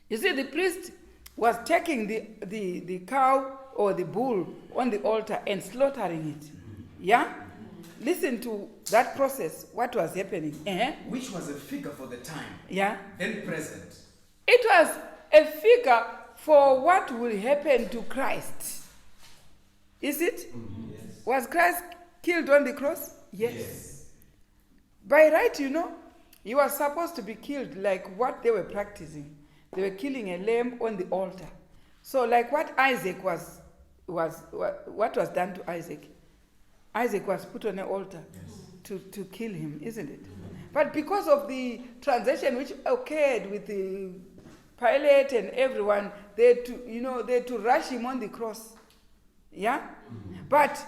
You see, the priest was taking the cow or the bull on the altar and slaughtering it. Yeah? Listen to that process, what was happening. Which was a figure for the time Yeah? then present. It was a figure for what will happen to Christ. Is it? Yes. Was Christ killed on the cross? Yes. By right, he was supposed to be killed like what they were practicing. They were killing a lamb on the altar. So like what Isaac was what was done to Isaac? Isaac was put on an altar to kill him, isn't it? But because of the transaction which occurred with the Pilate and everyone, they had to rush him on the cross. Yeah? But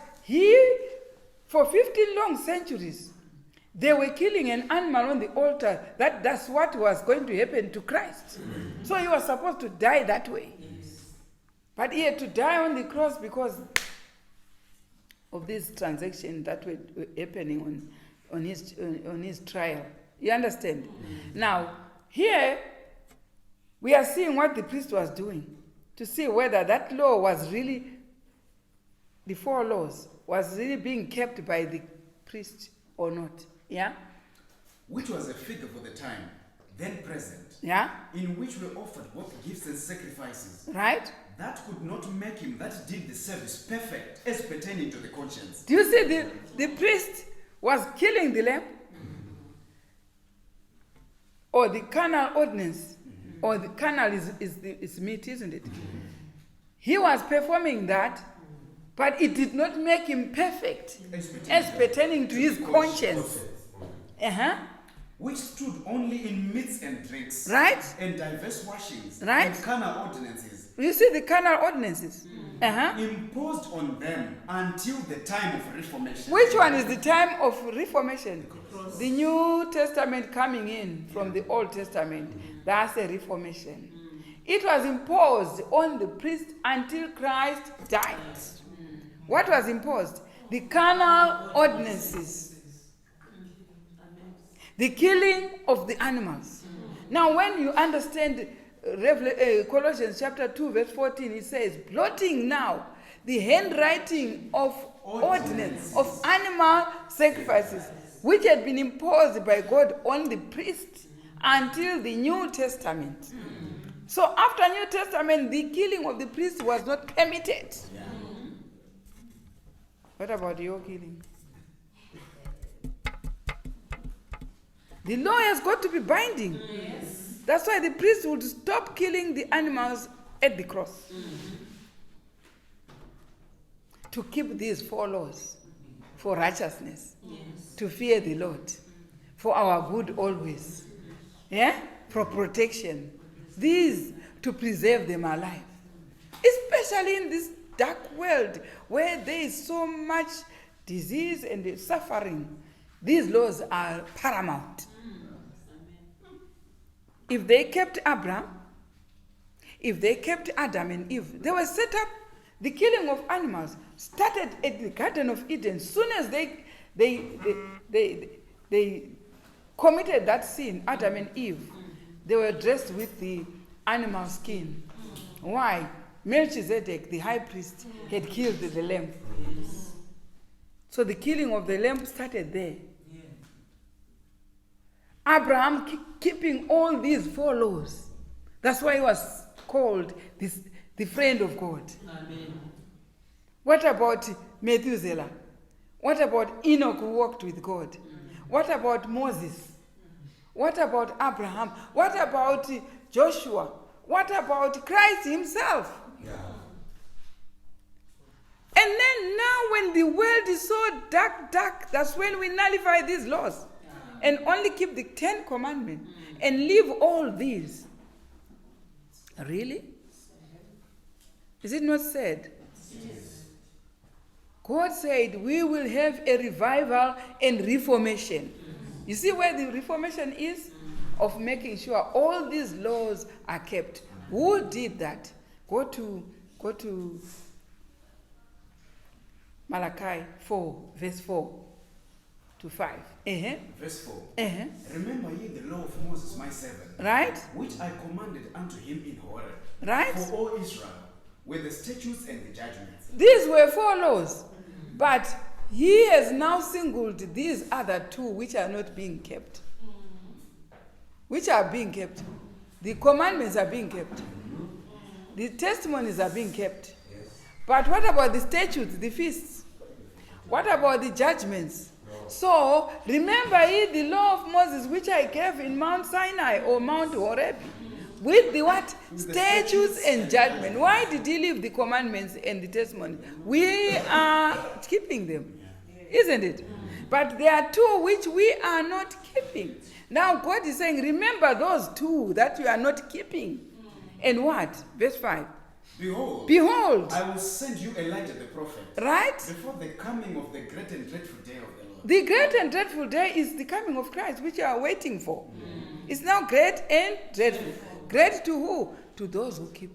for 15 long centuries, they were killing an animal on the altar. That's what was going to happen to Christ. So he was supposed to die that way. But he had to die on the cross because of this transaction that were happening on his trial. You understand? Now, here we are seeing what the priest was doing to see whether that law was really, the 4 laws, was really being kept by the priest or not. Yeah? Which was a figure for the time, then present, Yeah? in which were offered both gifts and sacrifices. Right? That could not make him that did the service perfect as pertaining to the conscience. Do you see the priest was killing the lamb? Or the carnal ordinance? Or the carnal is meat, isn't it? He was performing that, but it did not make him perfect as pertaining to his conscience. Which stood only in meats and drinks, Right? and diverse washings, Right? and carnal ordinances, You see the carnal ordinances? imposed on them until the time of Reformation. Which one is the time of Reformation? The New Testament coming in from the Old Testament. That's a Reformation. It was imposed on the priest until Christ died. What was imposed? The carnal ordinances. The killing of the animals. Now, when you understand Colossians chapter 2, verse 14, it says, blotting now the handwriting of ordinance, of animal sacrifices, which had been imposed by God on the priest until the New Testament. So after New Testament, the killing of the priest was not permitted. What about your killing? The law has got to be binding. Yes. That's why the priest would stop killing the animals at the cross. To keep these 4 laws for righteousness, to fear the Lord, for our good always, for protection. These to preserve them alive. Especially in this dark world where there is so much disease and suffering. These laws are paramount. If they kept Abraham, if they kept Adam and Eve, they were set up. The killing of animals started at the Garden of Eden. Soon as they committed that sin, Adam and Eve, they were dressed with the animal skin. Why? Melchizedek, the high priest, had killed the lamb. So the killing of the lamb started there. Abraham keeping all these 4 laws. That's why he was called the friend of God. Amen. What about Methuselah? What about Enoch who walked with God? What about Moses? What about Abraham? What about Joshua? What about Christ himself? And then now when the world is so dark, that's when we nullify these laws. And only keep the 10 commandments and leave all these. Really? Is it not said? Yes. God said we will have a revival and reformation. You see where the reformation is? Of making sure all these laws are kept. Who did that? Go to Malachi 4, verse 4 to 5. Verse 4. Remember ye the law of Moses my servant, Right? which I commanded unto him in Horeb, Right? for all Israel, with the statutes and the judgments. These were 4 laws. But he has now singled these other 2 which are not being kept. Which are being kept. The commandments are being kept. The testimonies are being kept. But what about the statutes, the feasts? What about the judgments? So, remember ye the law of Moses which I gave in Mount Sinai or Mount Horeb? With the what? Statutes and judgment. Why did he leave the commandments and the testimony? We are keeping them. Isn't it? But there are 2 which we are not keeping. Now God is saying, remember those 2 that you are not keeping. And what? Verse 5. Behold, I will send you Elijah the prophet. Right? Before the coming of the great and dreadful day of the Lord. The great and dreadful day is the coming of Christ, which you are waiting for. It's now great and dreadful. Great to who? To those who keep.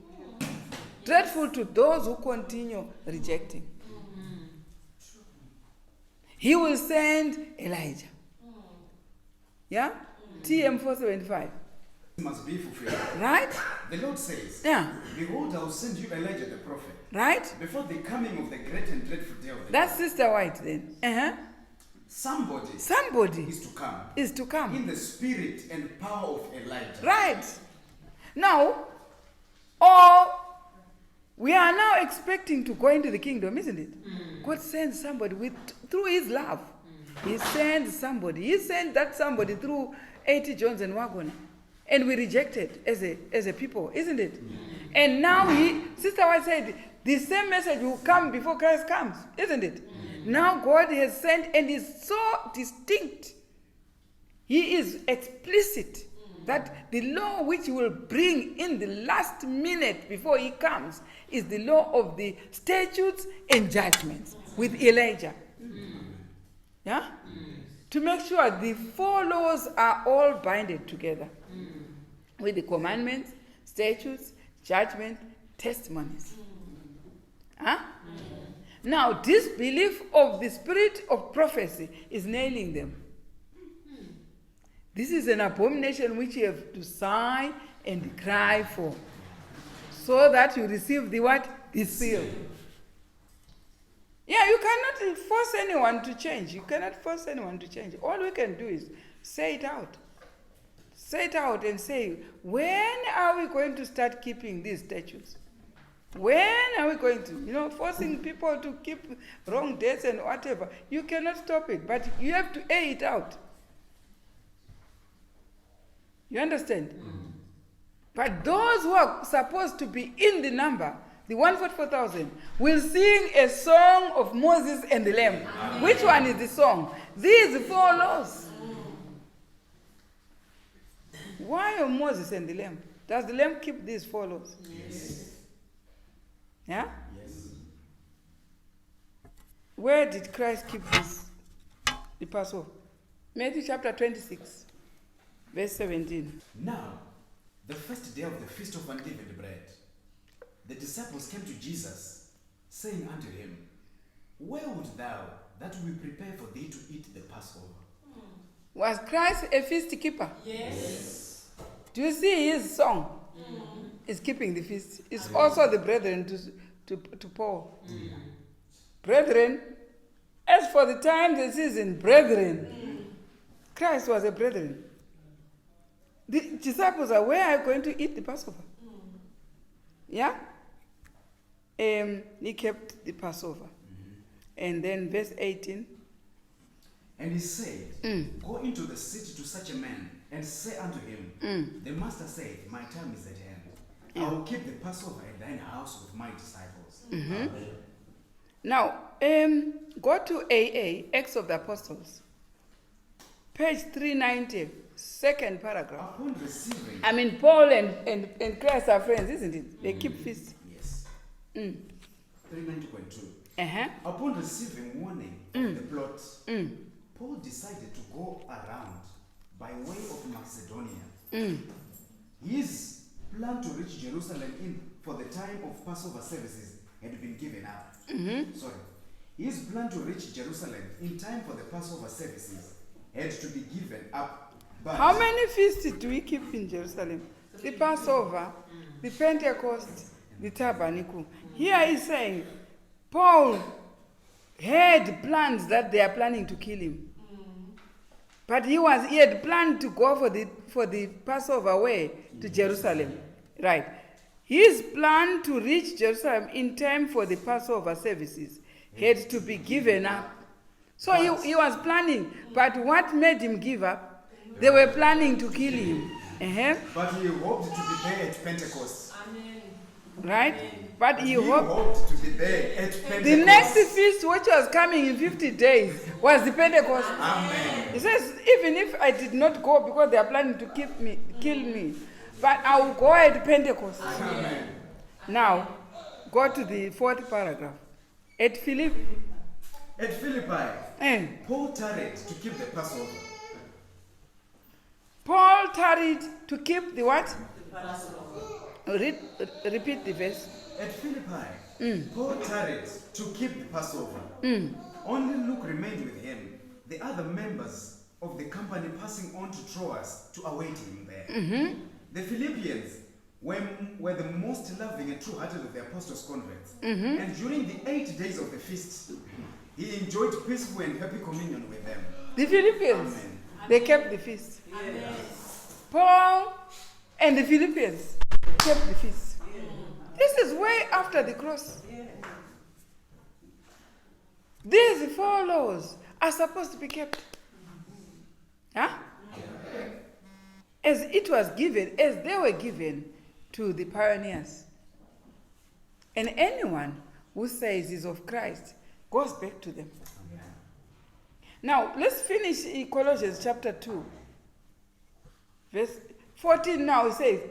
Dreadful to those who continue rejecting. He will send Elijah. Yeah? TM 475. Must be fulfilled. Right? The Lord says, Yeah. Behold, I will send you Elijah the prophet. Right? Before the coming of the great and dreadful day of the That's Lord. Sister White then. Uh-huh. Somebody is to come. In the spirit and power of Elijah. Right. Now, or we are now expecting to go into the kingdom, isn't it? God sends somebody through his love. He sends somebody. He sent that somebody through 80 Jones and Wagon. And we rejected as a people, isn't it? And now Sister White said, the same message will come before Christ comes, isn't it? Now God has sent and is so distinct. He is explicit that the law which he will bring in the last minute before he comes is the law of the statutes and judgments with Elijah. Yeah? To make sure the 4 laws are all binded together with the commandments, statutes, judgment, testimonies. Huh? Now, this belief of the spirit of prophecy is nailing them. This is an abomination which you have to sigh and cry for, so that you receive the what? The seal. Yeah, you cannot force anyone to change. You cannot force anyone to change. All we can do is say it out. Say it out and say, when are we going to start keeping these statutes? When are we going to? Forcing people to keep wrong dates and whatever. You cannot stop it, but you have to air it out. You understand? But those who are supposed to be in the number, the 144,000, will sing a song of Moses and the Lamb. Amen. Which one is the song? These 4 laws. Why are Moses and the Lamb? Does the Lamb keep these 4 laws? Yes. Yeah? Yes. Where did Christ keep this? The Passover. Matthew chapter 26, verse 17. Now, the first day of the feast of unleavened bread, the disciples came to Jesus, saying unto him, Where would thou that we prepare for thee to eat the Passover? Was Christ a feast keeper? Yes. Do you see his song? Is keeping the feast. It's also the brethren to Paul. Brethren, as for the time, the season, brethren. Christ was a brethren. The disciples are, where are you going to eat the Passover? Yeah? He kept the Passover. And then verse 18. And he said, Go into the city to such a man, and say unto him, The master said, My time is at hand. I will keep the Passover at thine house with my disciples. Now, go to AA, Acts of the Apostles. Page 390, second paragraph. Upon receiving... I mean, Paul and Christ are friends, isn't it? They keep feast. Yes. 390.2. Upon receiving warning of the plot, Paul decided to go around by way of Macedonia. His plan to reach Jerusalem for the time of Passover services had been given up. His plan to reach Jerusalem in time for the Passover services had to be given up. But how many feasts do we keep in Jerusalem? The Passover, the Pentecost, the Tabernacle. Here he's saying, Paul had plans that they are planning to kill him. But he had planned to go for the Passover way to Jerusalem. Right. His plan to reach Jerusalem in time for the Passover services had to be given up. So he was planning, but what made him give up? They were planning to kill him. But he hoped to be there at Pentecost. Amen. Right? But he He hoped. hoped to be there at Pentecost. The next feast, which was coming in 50 days, was the Pentecost. Amen. He says, even if I did not go because they are planning to kill me, but I will go at Pentecost. Amen. Now, go to the 4th paragraph. At Philippi, At Philippi, Paul tarried to keep the Passover. Paul tarried to keep the what? Repeat the verse. At Philippi, Paul tarried to keep the Passover. Only Luke remained with him, the other members of the company passing on to Troas to await him there. The Philippians were the most loving and true-hearted of the apostles' converts. And during the 8 days of the feast, he enjoyed peaceful and happy communion with them. The Philippians, Amen. they kept the feast. Yes. Paul and the Philippians kept the feast. This is way after the cross. These 4 laws are supposed to be kept. Huh? As it was given, as they were given to the pioneers. And anyone who says is of Christ goes back to them. Now, let's finish Colossians chapter 2. Verse 14 now, it says,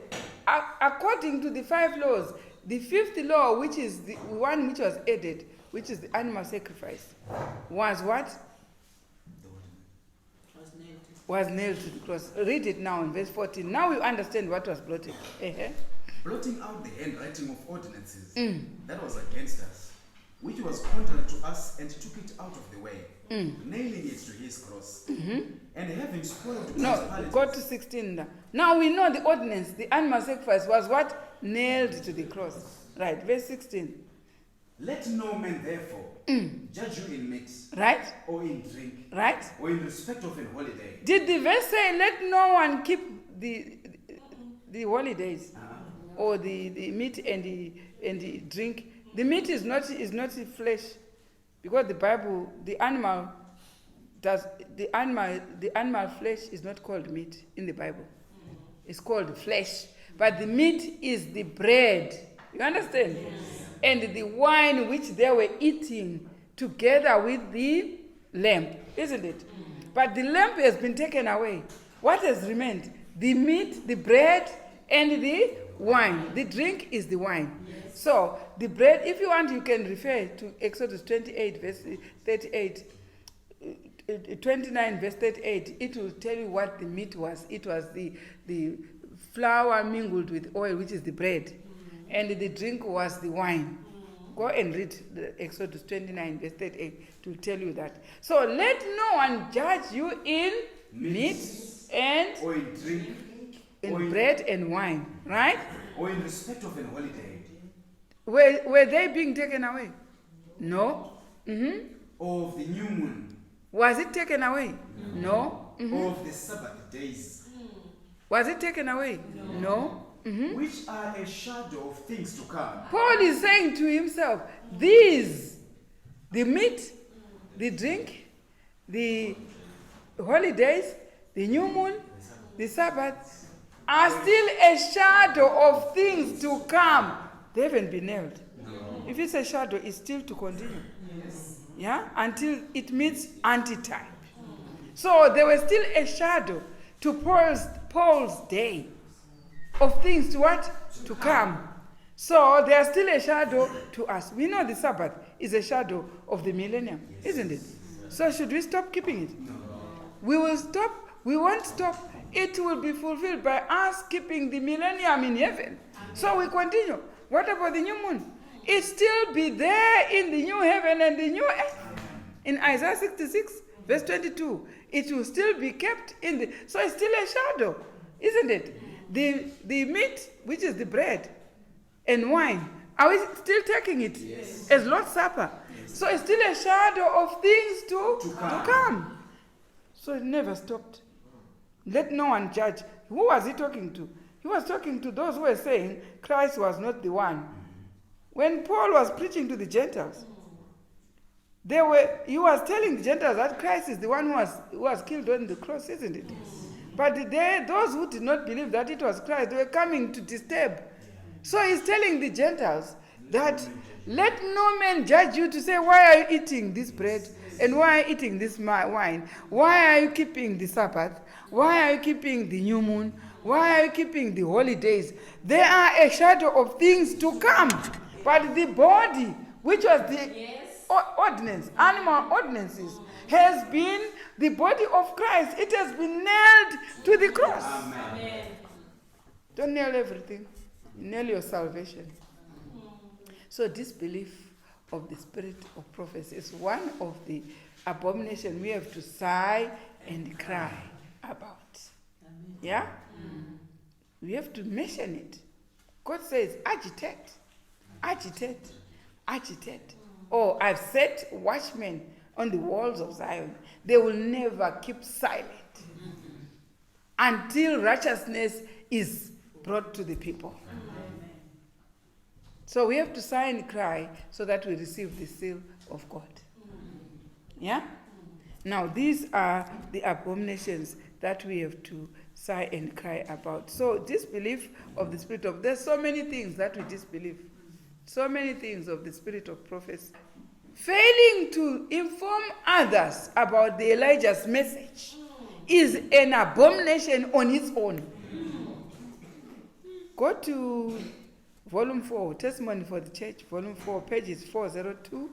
according to the 5 laws, the 5th law, which is the one which was added, which is the animal sacrifice, was what? Was nailed to the cross. Read it now in verse 14. Now you understand what was blotted. Blotting out the handwriting of ordinances that was against us, which was contrary to us, and took it out of the way, nailing it to his cross, and having spoiled No, principalities. go to 16 now. Now we know the ordinance, the animal sacrifice was what? Nailed to the cross. Right, verse 16. Let no man therefore judge you in meat, Right? or in drink, Right? or in respect of an holiday. Did the verse say, let no one keep the holidays, or the meat and the drink? The meat is not flesh, because the Bible, the animal flesh is not called meat in the Bible. It's called flesh. But the meat is the bread. You understand? Yes. And the wine which they were eating together with the lamb, isn't it? But the lamb has been taken away. What has remained? The meat, the bread, and the wine. The drink is the wine. Yes. So the bread, if you want, you can refer to Exodus 28, verse 38. 29 verse 38, it will tell you what the meat was. It was the flour mingled with oil, which is the bread, and the drink was the wine. Go and read the Exodus 29 verse 38 to tell you that. So let no one judge you in meat and Or in drink, in bread and wine, right? or in respect of an holiday, Were they being taken away? No. or of the new moon, Was it taken away? No. or of the Sabbath days, Was it taken away? No. which are a shadow of things to come. Paul is saying to himself, these, the meat, the drink, the holidays, the new moon, the Sabbath, are still a shadow of things to come. They haven't been nailed. If it's a shadow, it's still to continue. Yeah? Until it meets antitype. So they were still a shadow to Paul's day of things to what? To come. So they are still a shadow to us. We know the Sabbath is a shadow of the millennium, isn't it? So should we stop keeping it? We will stop. We won't stop. It will be fulfilled by us keeping the millennium in heaven. So we continue. What about the new moon? It still be there in the new heaven and the new earth. In Isaiah 66, verse 22, it will still be kept in the... So it's still a shadow, isn't it? The meat, which is the bread and wine, are we still taking it as Lord's Supper? So it's still a shadow of things to come. So it never stopped. Let no one judge. Who was he talking to? He was talking to those who were saying Christ was not the one. When Paul was preaching to the Gentiles, he was telling the Gentiles that Christ is the one who was killed on the cross, isn't it? But those who did not believe that it was Christ, they were coming to disturb So he's telling the Gentiles that let no man judge you to say, why are you eating this bread? And why are you eating this wine? Why are you keeping the Sabbath? Why are you keeping the new moon? Why are you keeping the holidays? They are a shadow of things to come. But the body, which was the ordinance, animal ordinances, has been the body of Christ. It has been nailed to the cross. Amen. Don't nail everything. Nail your salvation. So disbelief of the spirit of prophecy is one of the abominations we have to sigh and cry about. Yeah? We have to mention it. God says, agitate, agitate, agitate. Oh, I've set watchmen on the walls of Zion. They will never keep silent until righteousness is brought to the people. So we have to sigh and cry so that we receive the seal of God. Yeah? Now, these are the abominations that we have to sigh and cry about. So disbelief of the spirit of... There's so many things that we disbelieve. So many things of the spirit of prophecy. Failing to inform others about the Elijah's message is an abomination on its own. Go to Volume 4, Testimony for the Church, Volume 4, pages 402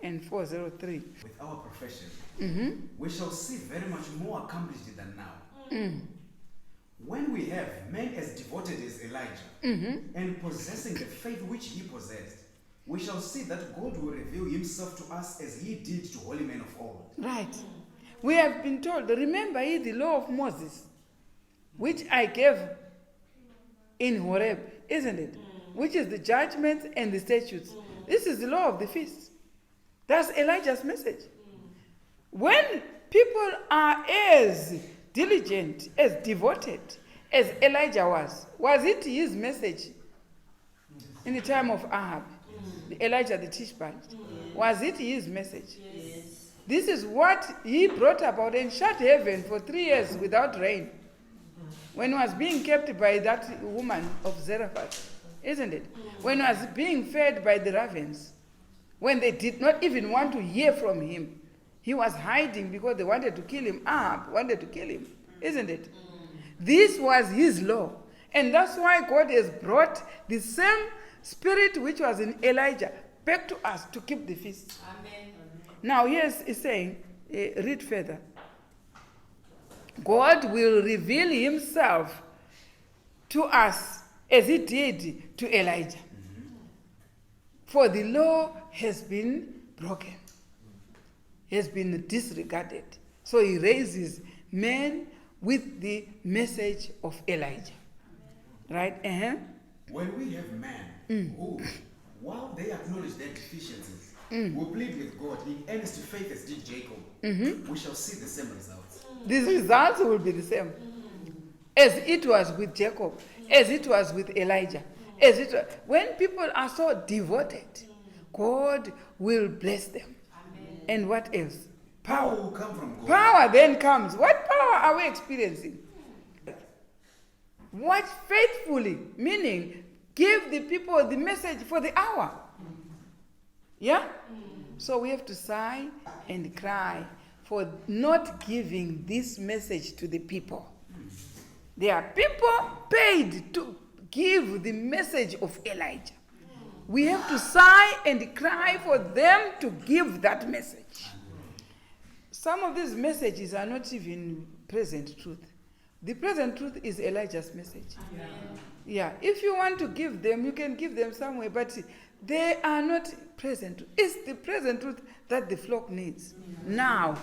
and 403. With our profession, we shall see very much more accomplished than now. When we have men as devoted as Elijah and possessing the faith which he possessed, we shall see that God will reveal himself to us as he did to holy men of old. Right. We have been told, remember ye the law of Moses, which I gave in Horeb, isn't it? Which is the judgments and the statutes. This is the law of the feast. That's Elijah's message. When people are as diligent, as devoted as Elijah was it his message in the time of Ahab? Elijah the Tishbite. Was it his message? Yes. This is what he brought about and shut heaven for 3 years without rain. When he was being kept by that woman of Zarephath, isn't it? When he was being fed by the ravens, when they did not even want to hear from him, he was hiding because they wanted to kill him. Ahab wanted to kill him, isn't it? This was his law. And that's why God has brought the same spirit which was in Elijah back to us to keep the feast. Amen. Now, here's it's saying, read further. God will reveal himself to us as he did to Elijah. For the law has been broken, has been disregarded. So he raises men with the message of Elijah. Right? When we have men who, while they acknowledge their deficiencies, will plead with God in earnest faith as did Jacob, we shall see the same results. These results will be the same. As it was with Jacob, as it was with Elijah. As it was, when people are so devoted, God will bless them. Amen. And what else? Power will come from God. Power then comes. What power are we experiencing? What faithfully, meaning give the people the message for the hour. Yeah? So we have to sigh and cry for not giving this message to the people. There are people paid to give the message of Elijah. We have to sigh and cry for them to give that message. Some of these messages are not even present truth. The present truth is Elijah's message. Amen. Yeah, if you want to give them, you can give them somewhere, but they are not present. It's the present truth that the flock needs now.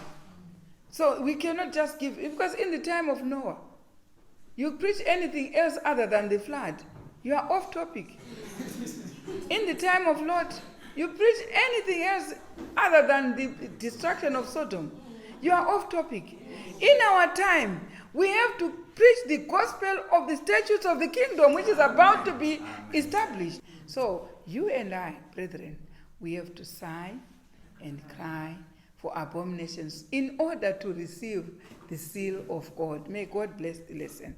So we cannot just give, because in the time of Noah, you preach anything else other than the flood, you are off topic. In the time of Lot, you preach anything else other than the destruction of Sodom, you are off topic. In our time, we have to preach the gospel of the statutes of the kingdom, which is about to be established. So you and I, brethren, we have to sigh and cry for abominations in order to receive the seal of God. May God bless the lesson.